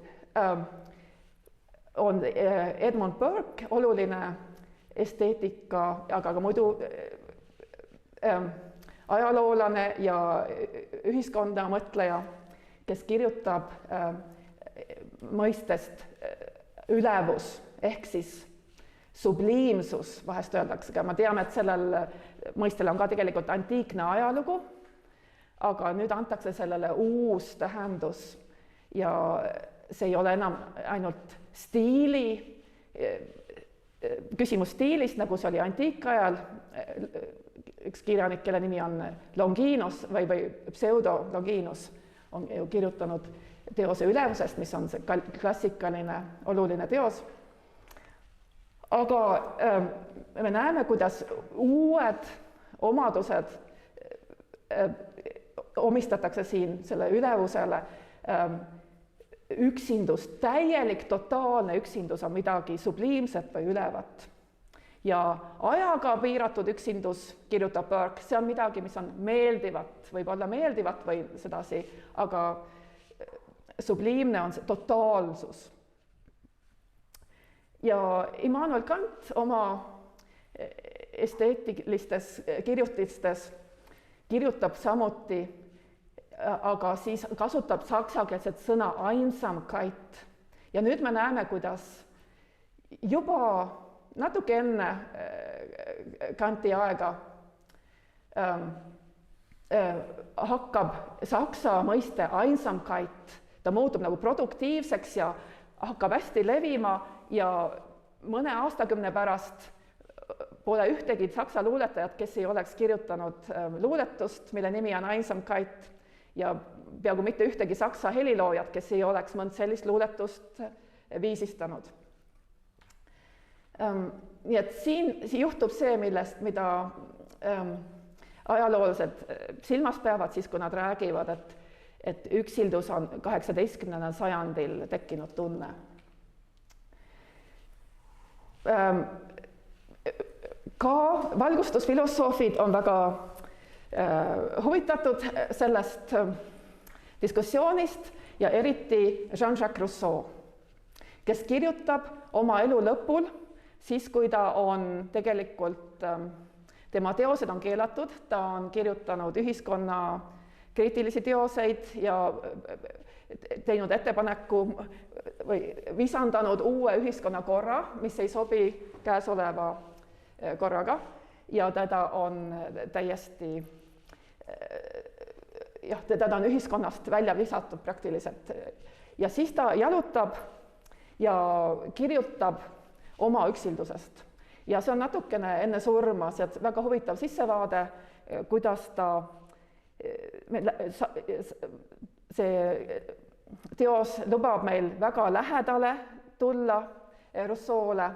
S1: on Edmund Burke, oluline esteetika, aga ka muidu ajaloolane ja ühiskonda mõtleja, kes kirjutab mõistest ülevus ehk siis subliimsus, vahest öeldakse ka. Ma teame, et sellel mõistel on ka tegelikult antiikne ajalugu, aga nüüd antakse sellele uus tähendus ja see ei ole enam ainult küsimus stiilist, nagu see oli antiikajal. Üks kirjanik, kelle nimi on Longinus või pseudo Longinus on ju kirjutanud teose ülevusest, mis on see klassikaline oluline teos. Aga me näeme, kuidas uued omadused omistatakse siin selle ülevusele. Üksindus, täielik, totaalne üksindus on midagi subliimset või ülevat. Ja ajaga piiratud üksindus, kirjutab Burke, see on midagi, mis on meeldivat, võib olla meeldivat või sedasi, aga subliimne on see totaalsus. Ja Immanuel Kant oma esteetilistes kirjutistes kirjutab samuti, aga siis kasutab saksakeelset sõna Einsamkeit. Ja nüüd me näeme, kuidas juba natuke enne Kanti aega hakkab saksa mõiste Einsamkeit, ta muutub nagu produktiivseks ja hakkab hästi levima ja mõne aastakümne pärast pole ühtegi saksa luuletajat, kes ei oleks kirjutanud luuletust, mille nimi on Einsamkeit, ja peaaegu mitte ühtegi saksa heliloojat, kes ei oleks mõnd sellist luuletust viisistanud. Nii et siin juhtub see, mida ajaloolased silmas peavad siis, kui nad räägivad, et üksildus on 18. sajandil tekkinud tunne. Ka valgustusfilosoofid on väga huvitatud sellest diskussioonist ja eriti Jean-Jacques Rousseau, kes kirjutab oma elu lõpul, siis kui ta on tegelikult, tema teosed on keelatud, ta on kirjutanud ühiskonna kriitilisi teoseid ja teinud ettepaneku või visandanud uue ühiskonnakorra, mis ei sobi käesoleva korraga ja teda on täiesti teda on ühiskonnast välja visatud praktiliselt. Ja siis ta jalutab ja kirjutab oma üksildusest. Ja see on natukene enne surma, see on väga huvitav sissevaade, kuidas see teos lubab meil väga lähedale tulla Rousseau'le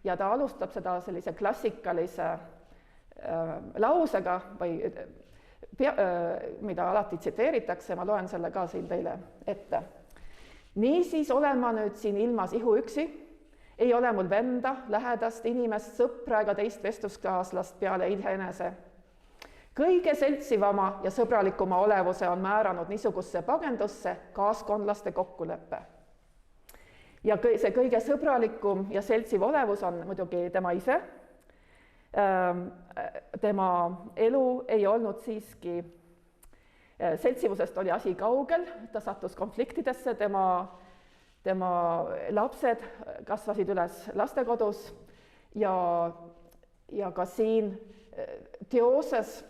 S1: ja ta alustab seda sellise klassikalise lausega või mida alati tsiteeritakse, ma loen selle ka siin teile ette. Niisiis olen ma nüüd siin ilmas ihuüksi, ei ole mul venda, lähedast inimest, sõpra ega teist vestluskaaslast peale iseenese. Kõige seltsivama ja sõbralikuma olevuse on määranud niisugusse pagendusse kaaskondlaste kokkulepe. Ja see kõige sõbralikum ja seltsiv olevus on muidugi tema ise. Tema elu ei olnud siiski, seltsivusest oli asi kaugel, ta sattus konfliktidesse, tema lapsed kasvasid üles lastekodus ja ka siin teoses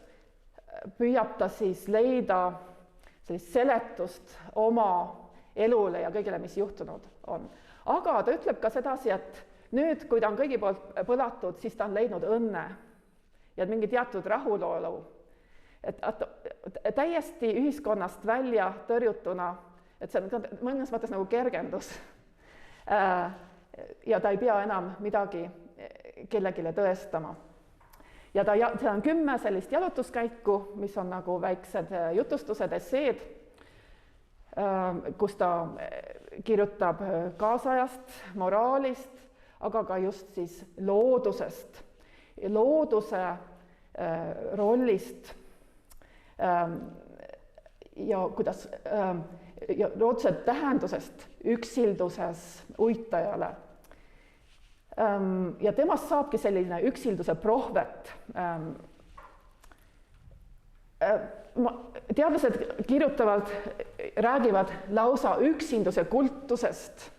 S1: püüab ta siis leida sellist seletust oma elule ja kõigile, mis juhtunud on. Aga ta ütleb ka sedasi, et nüüd, kui ta on kõigi poolt põlatud, siis ta on leidnud õnne ja mingi teatud rahulolu. Täiesti ühiskonnast välja tõrjutuna, et see on mõnes mõttes nagu kergendus. Ja ta ei pea enam midagi kellegile tõestama. Ja see on 10 sellist jalutuskäiku, mis on nagu väiksed jutustused, esseed, kus ta kirjutab kaasajast, moraalist, aga ka just siis loodusest, looduse rollist ja kuidas ja looduse tähendusest üksilduses uitajale. Ja temast saabki selline üksilduse prohvet. Teadlased kirjutavalt räägivad lausa üksinduse kultusest.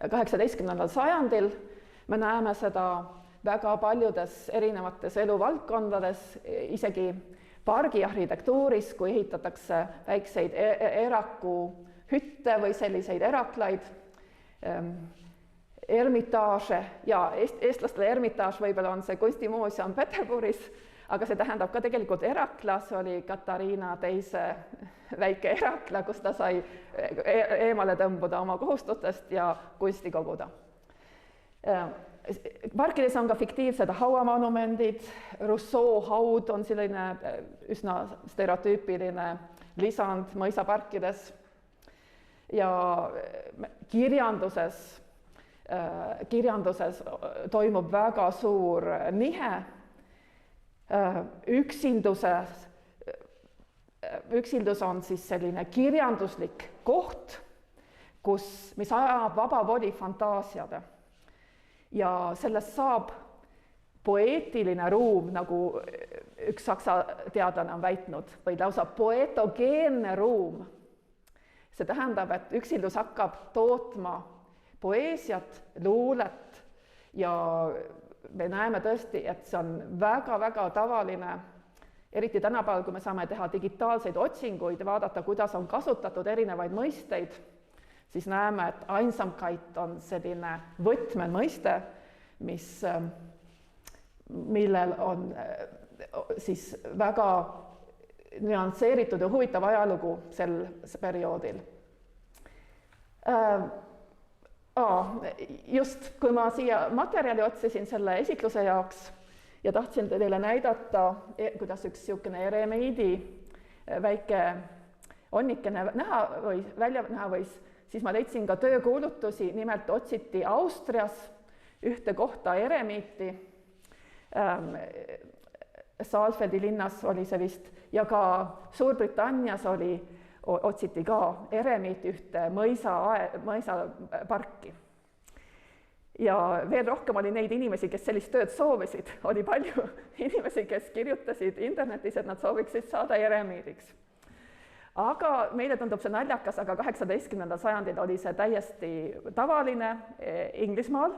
S1: 18. sajandil me näeme seda väga paljudes erinevates eluvaldkondades, isegi pargiarhitektuuris, kui ehitatakse väikseid erakuhütte või selliseid eraklaid, ermitaaže ja eestlastele ermitaaž võib-olla on see kunstimuuseum Peterburis, aga see tähendab ka tegelikult Herakla, see oli Katariina teise väike Herakla, kus ta sai eemale tõmbuda oma kohustustest ja kunsti koguda. Parkides on ka fiktiivsed hauamonumendid, Rousseau haud on selline üsna stereotüüpiline lisand mõisaparkides ja kirjanduses toimub väga suur nihe. Üksildus on siis selline kirjanduslik koht, mis ajab vaba voli fantaasiade. Ja sellest saab poeetiline ruum, nagu üks saksa teadlane on väitnud, või lausa poetogeenne ruum. See tähendab, et üksildus hakkab tootma poeesiat, luulet ja me näeme tõesti, et see on väga-väga tavaline, eriti tänapäeval, kui me saame teha digitaalseid otsinguid ja vaadata, kuidas on kasutatud erinevaid mõisteid, siis näeme, et Einsamkeit on selline võtmemõiste, millel on siis väga nüansseeritud ja huvitav ajalugu sel perioodil. Just, kui ma siia materjali otsisin selle esitluse jaoks ja tahtsin teile näidata, kuidas üks niisugune eremiidi väike onnikene välja näha võis, siis ma leidsin ka töökuulutusi, nimelt otsiti Austrias ühte kohta eremiiti, Saalfeldi linnas oli see vist, ja ka Suurbritannias otsiti ka eremiiti ühte mõisaparki. Ja veel rohkem oli neid inimesi, kes sellist tööd soovisid, oli palju inimesi, kes kirjutasid internetis, et nad sooviksid saada eremiidiks. Aga meile tundub see naljakas, aga 18. sajandil oli see täiesti tavaline Inglismaal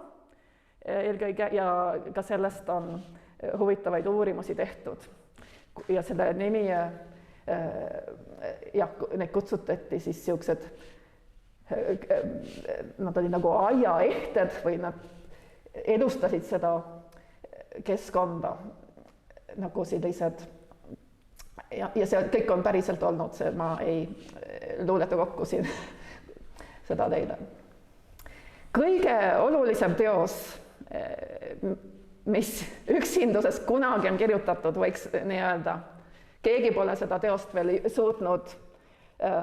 S1: eelkõige ja ka sellest on huvitavaid uurimusi tehtud. Ja selle nimi, neid kutsutati siis siuksed, nad olid nagu aiaehted või nad elustasid seda keskkonda nagu sellised. Ja see kõik on päriselt olnud, see ma ei luuleta kokku siin seda teile. Kõige olulisem teos, mis üksinduses kunagi on kirjutatud, võiks nii öelda, keegi pole seda teost veel suutnud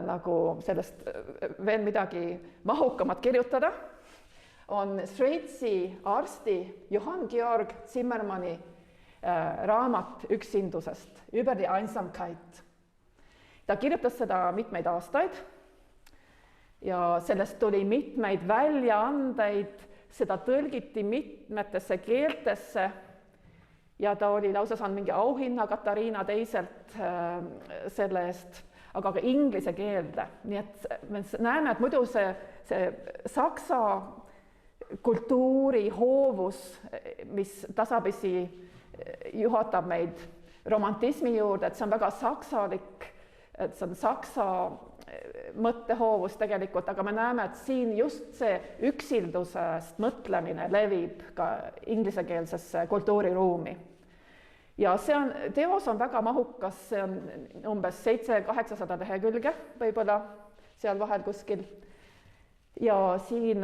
S1: nagu sellest veel midagi mahukamat kirjutada, on Šveitsi arsti Johann Georg Zimmermanni raamat üksindusest, Über die Einsamkeit. Ta kirjutas seda mitmeid aastaid ja sellest tuli mitmeid väljaandeid, seda tõlgiti mitmetesse keeltesse ja ta oli lausa saanud mingi auhinna Katariina teiselt selle eest, aga ka inglise keelde. Nii et me näeme, et muidu see saksa kultuuri hoovus, mis tasapisi juhatab meid romantismi juurde, et see on väga saksalik, et see on saksa mõttehoovus tegelikult, aga me näeme, et siin just see üksildusest mõtlemine levib ka inglisekeelsesse kultuuriruumi. Ja teos on väga mahukas, see on umbes 700-800 lehekülge võib-olla seal vahel kuskil. Ja siin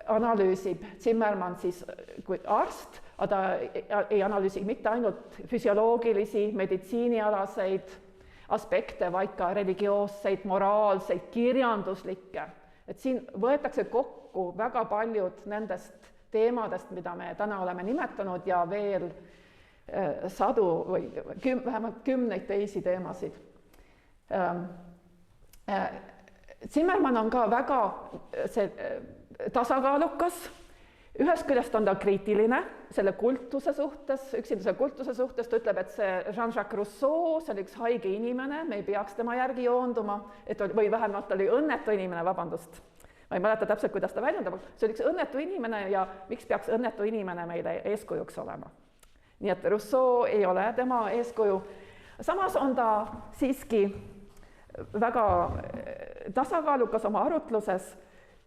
S1: analüüsib Zimmermann siis kui arst, aga ta ei analüüsi mitte ainult füsioloogilisi, meditsiinialaseid aspekte, vaid ka religioosseid, moraalseid, kirjanduslikke. Et siin võetakse kokku väga paljud nendest teemadest, mida me täna oleme nimetanud ja veel sadu või vähemalt 10 teisi teemasid. Zimmermann on ka väga tasakaalukas. Ühest küljest on ta kriitiline selle kultuse suhtes, üksinduse kultuse suhtes, ta ütleb, et see Jean-Jacques Rousseau, see oli üks haige inimene, me ei peaks tema järgi joonduma, või vähemalt oli õnnetu inimene, vabandust. Ma ei mäleta täpselt, kuidas ta väljendab, see oli üks õnnetu inimene ja miks peaks õnnetu inimene meile eeskujuks olema. Nii et Rousseau ei ole tema eeskuju. Samas on ta siiski väga tasakaalukas oma arutluses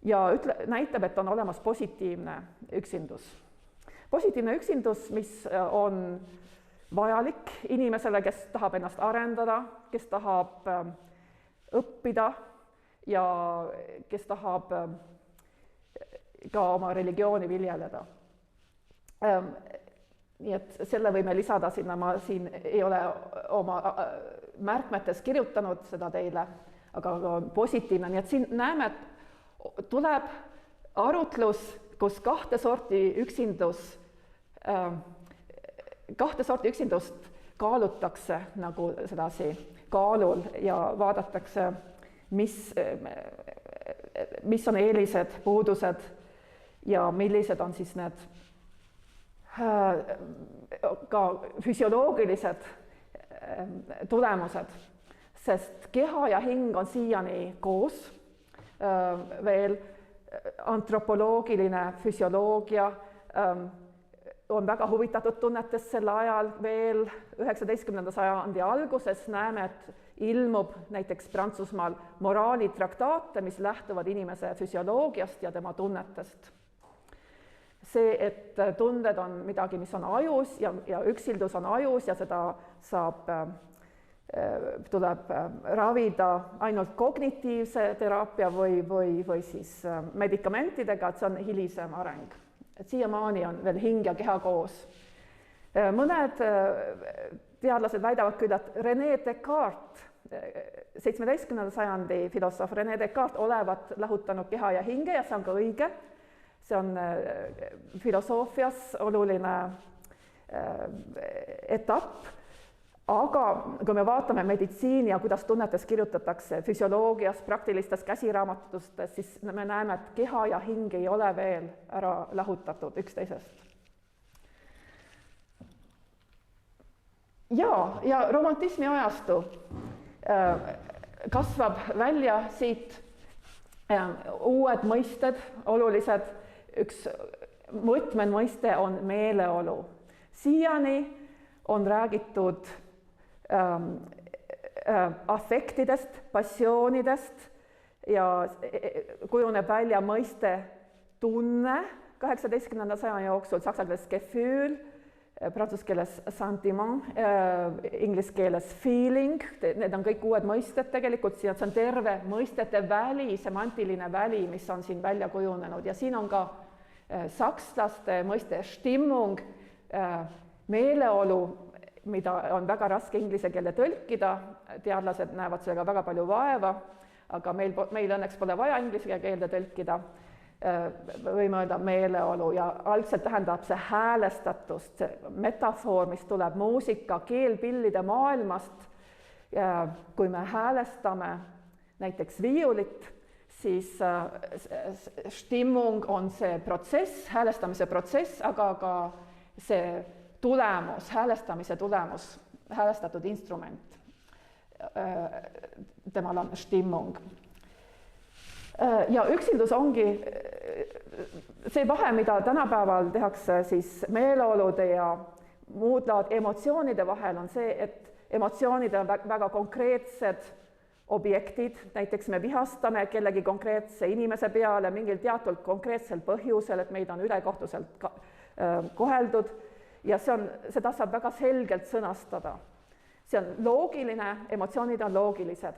S1: ja näitab, et on olemas positiivne üksindus. Positiivne üksindus, mis on vajalik inimesele, kes tahab ennast arendada, kes tahab õppida ja kes tahab ka oma religiooni viljeleda. Nii et selle võime lisada sinna, ma siin ei ole oma märkmetes kirjutanud seda teile, aga positiivne, nii et siin näeme, et tuleb arutlus, kus kahte sorti üksindust kaalutakse nagu sedasi kaalul ja vaadatakse, mis on eelised, puudused ja millised on siis need ka füsioloogilised tulemused, sest keha ja hing on siiani koos, veel antropoloogiline füsioloogia on väga huvitatud tunnetest sel ajal, veel 19. sajandi alguses näeme, et ilmub näiteks Prantsusmaal moraalitraktaate, mis lähtuvad inimese füsioloogiast ja tema tunnetest. See, et tunded on midagi, mis on ajus ja üksildus on ajus ja seda tuleb ravida ainult kognitiivse teraapia või siis medikamentidega, et see on hilisem areng. Et siiamaani on veel hing ja keha koos. Mõned teadlased väidavad küll, et René Descartes, 17. sajandi filosoof René Descartes olevat lahutanud keha ja hinge ja see on ka õige. See on filosoofias oluline etapp, aga kui me vaatame meditsiini ja kuidas tunnetes kirjutatakse füsioloogias, praktilistes käsiraamatutes, siis me näeme, et keha ja hing ei ole veel ära lahutatud üksteisest. Ja romantismi ajastu kasvab välja siit uued mõisted, olulised. Üks mõtmenmõiste on meeleolu. Siiani on räägitud affektidest, passioonidest ja kujuneb välja mõiste tunne 18. sajandi jooksul, saksa keeles Gefühl, prantsuse keeles sentiment, inglise keeles feeling, need on kõik uued mõisted tegelikult, see on terve mõistete väli, semantiline väli, mis on siin välja kujunenud ja siin on ka sakslaste mõiste Stimmung, meeleolu, mida on väga raske inglise keelde tõlkida, teadlased näevad sellega väga palju vaeva, aga meil õnneks pole vaja inglise keelde tõlkida, võime öelda meeleolu ja algselt tähendab see häälestatust, see metafoor, mis tuleb muusika, keelpillide maailmast. Kui me häälestame näiteks viiulit, siis Stimmung on see protsess, häälestamise protsess, aga ka see tulemus, häälestamise tulemus, häälestatud instrument. Temal on Stimmung. Ja üksildus ongi see vahe, mida tänapäeval tehakse siis meeleolude ja muud laad emotsioonide vahel, on see, et emotsioonid on väga konkreetsed objektid, näiteks me vihastame kellegi konkreetse inimese peale mingil teatud konkreetsel põhjusel, et meid on ülekohtuselt koheldud ja seda saab väga selgelt sõnastada. See on loogiline, emotsioonid on loogilised,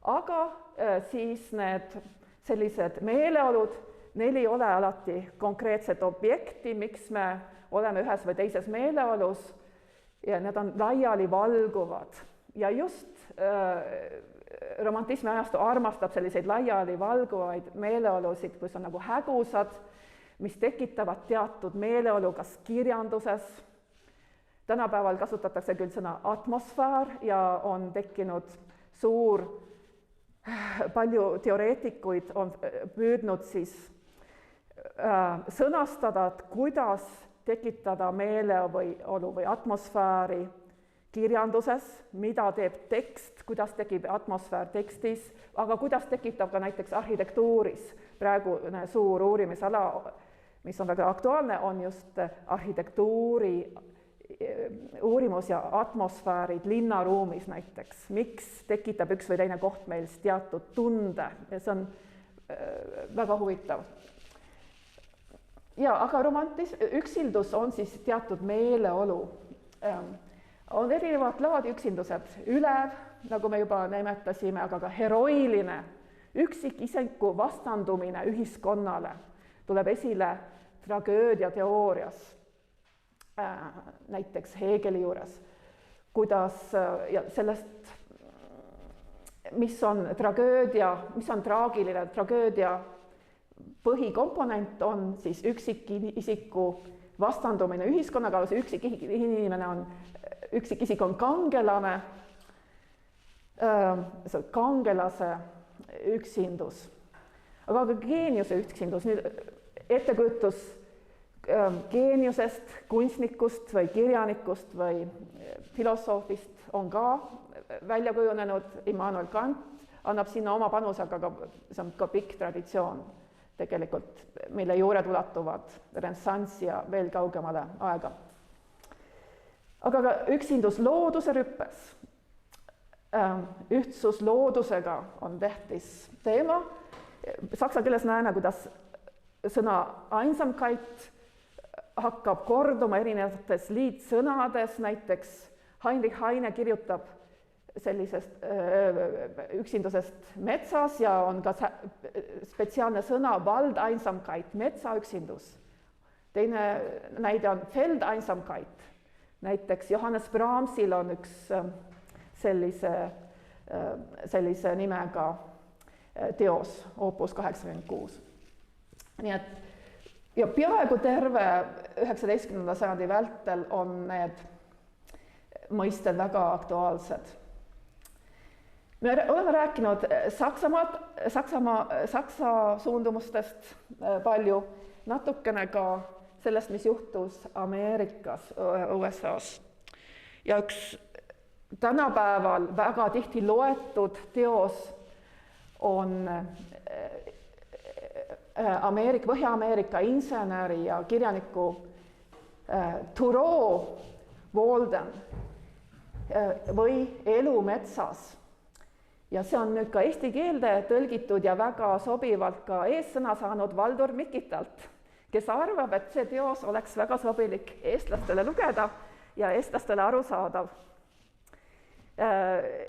S1: aga siis need sellised meeleolud, neil ei ole alati konkreetset objekti, miks me oleme ühes või teises meeleolus ja need on laiali valguvad ja just romantismi ajastu armastab selliseid laiali valguvaid meeleolusid, kus on nagu hägusad, mis tekitavad teatud meeleolu kas kirjanduses. Tänapäeval kasutatakse küll sõna atmosfäär ja on tekkinud palju teoreetikuid on püüdnud siis sõnastada, et kuidas tekitada meeleolu või atmosfääri kirjanduses, mida teeb tekst, kuidas tekib atmosfäär tekstis, aga kuidas tekitab ka näiteks arhitektuuris. Praegune suur uurimisala, mis on väga aktuaalne, on just arhitektuuri uurimus ja atmosfäärid linnaruumis näiteks. Miks tekitab üks või teine koht meil teatud tunde ja see on väga huvitav. Ja aga üksildus on siis teatud meeleolu. On erinevat laadi üksindused, ülev, nagu me juba nimetasime, aga ka heroiline, üksikisiku vastandumine ühiskonnale tuleb esile tragöödia teoorias, näiteks Hegeli juures, kuidas ja sellest, mis on tragöödia, mis on traagiline, tragöödia põhikomponent on siis üksikisiku vastandumine ühiskonnaga, see üksikisik on kangelane, see kangelase üksindus, aga ka geeniuse üksindus, nüüd ettekujutus geeniusest, kunstnikust või kirjanikust või filosoofist on ka välja kujunenud, Immanuel Kant annab sinna oma panuse, aga see on ka pikk traditsioon tegelikult, mille juured ulatuvad renessanss ja veel kaugemale aega. Aga ka üksindus looduse rüppes, ühtsus loodusega on tähtis teema. Saksa keeles näeme, kuidas sõna Einsamkeit hakkab korduma erinevates liitsõnades, näiteks Heinrich Heine kirjutab sellisest üksindusest metsas ja on ka spetsiaalne sõna Wald-Einsamkeit, metsaüksindus. Teine näide on Feld-Einsamkeit. Näiteks Johannes Brahmsil on üks sellise nimega teos, Opus 86. Nii et ja peaaegu terve 19. sajandi vältel on need mõisted väga aktuaalsed. Me oleme rääkinud Saksa suundumustest palju, natukene ka sellest, mis juhtus Ameerikas, USA-s. Ja üks tänapäeval väga tihti loetud teos on Põhja-Ameerika inseneri ja kirjaniku Thoreau Walden või Elu metsas. Ja see on nüüd ka eesti keelde tõlgitud ja väga sobivalt ka eessõna saanud Valdur Mikitalt, kes arvab, et see teos oleks väga sobilik eestlastele lugeda ja eestlastele arusaadav.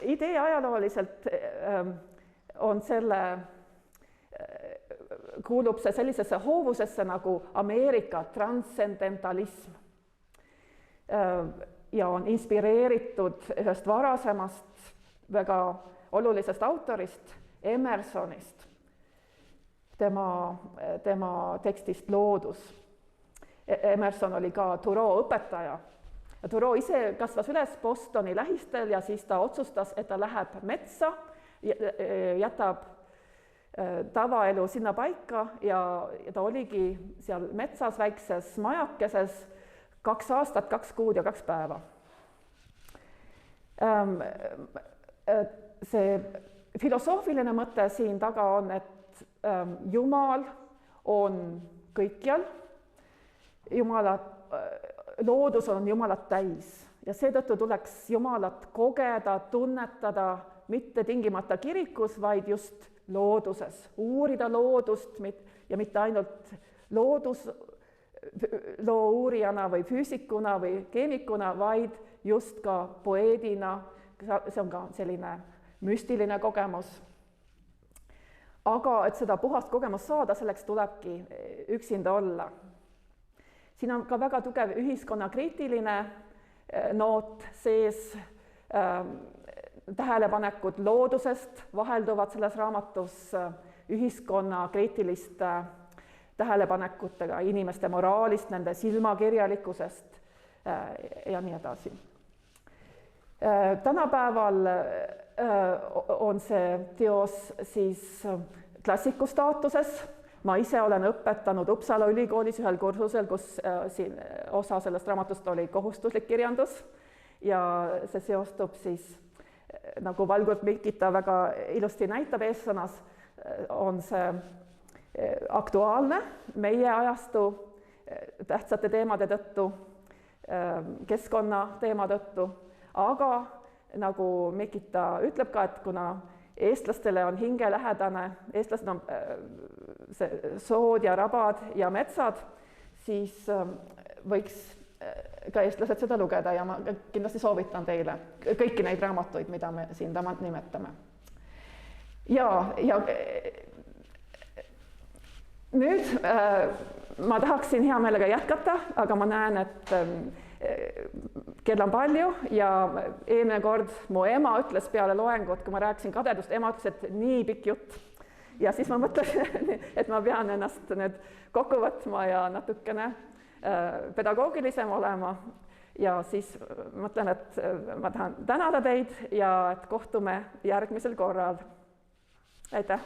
S1: Idee ajalooliselt on kuulub see sellisesse hoovusesse nagu Ameerika transcendentalism ja on inspireeritud ühest varasemast väga olulisest autorist, Emersonist, tema tekstist Loodus. Emerson oli ka Thoreau õpetaja. Ja Thoreau ise kasvas üles Bostoni lähistel ja siis ta otsustas, et ta läheb metsa, jätab tavaelu sinna paika ja ta oligi seal metsas väikses majakeses 2 aastat, 2 kuud ja 2 päeva. See filosoofiline mõte siin taga on, et Jumal on kõikjal, loodus on Jumalat täis ja seetõttu tuleks Jumalat kogeda, tunnetada mitte tingimata kirikus, vaid just looduses, uurida loodust ja mitte ainult loo uurijana või füüsikuna või keemikuna, vaid just ka poeedina, see on ka selline müstiline kogemus. Aga et seda puhast kogemust saada, selleks tulebki üksinda olla. Siin on ka väga tugev ühiskonnakriitiline noot sees, tähelepanekud loodusest vahelduvad selles raamatus ühiskonna kriitiliste tähelepanekutega, inimeste moraalist, nende silmakirjalikkusest ja nii edasi. Tänapäeval on see teos siis klassiku staatuses. Ma ise olen õpetanud Uppsala ülikoolis ühel kursusel, kus osa sellest raamatust oli kohustuslik kirjandus ja see seostub siis, nagu Valdur Mikita väga ilusti näitab eessõnas, on see aktuaalne meie ajastu tähtsate teemade tõttu, keskkonna teema tõttu, aga nagu Mikita ütleb ka, et kuna eestlastele on hingelähedane, eestlased on sood ja rabad ja metsad, siis võiks ka eestlased seda lugeda ja ma kindlasti soovitan teile kõiki neid raamatuid, mida me siin nimetame. Ja nüüd ma tahaksin hea meelega jätkata, aga ma näen, et kell on palju ja eelmine kord mu ema ütles peale loengut, kui ma rääkisin kadedust, ema ütles, et nii pikk jutt. Ja siis ma mõtlesin, et ma pean ennast nüüd kokku võtma ja natukene pedagoogilisem olema. Ja siis mõtlen, et ma tahan tänada teid ja et kohtume järgmisel korral. Aitäh!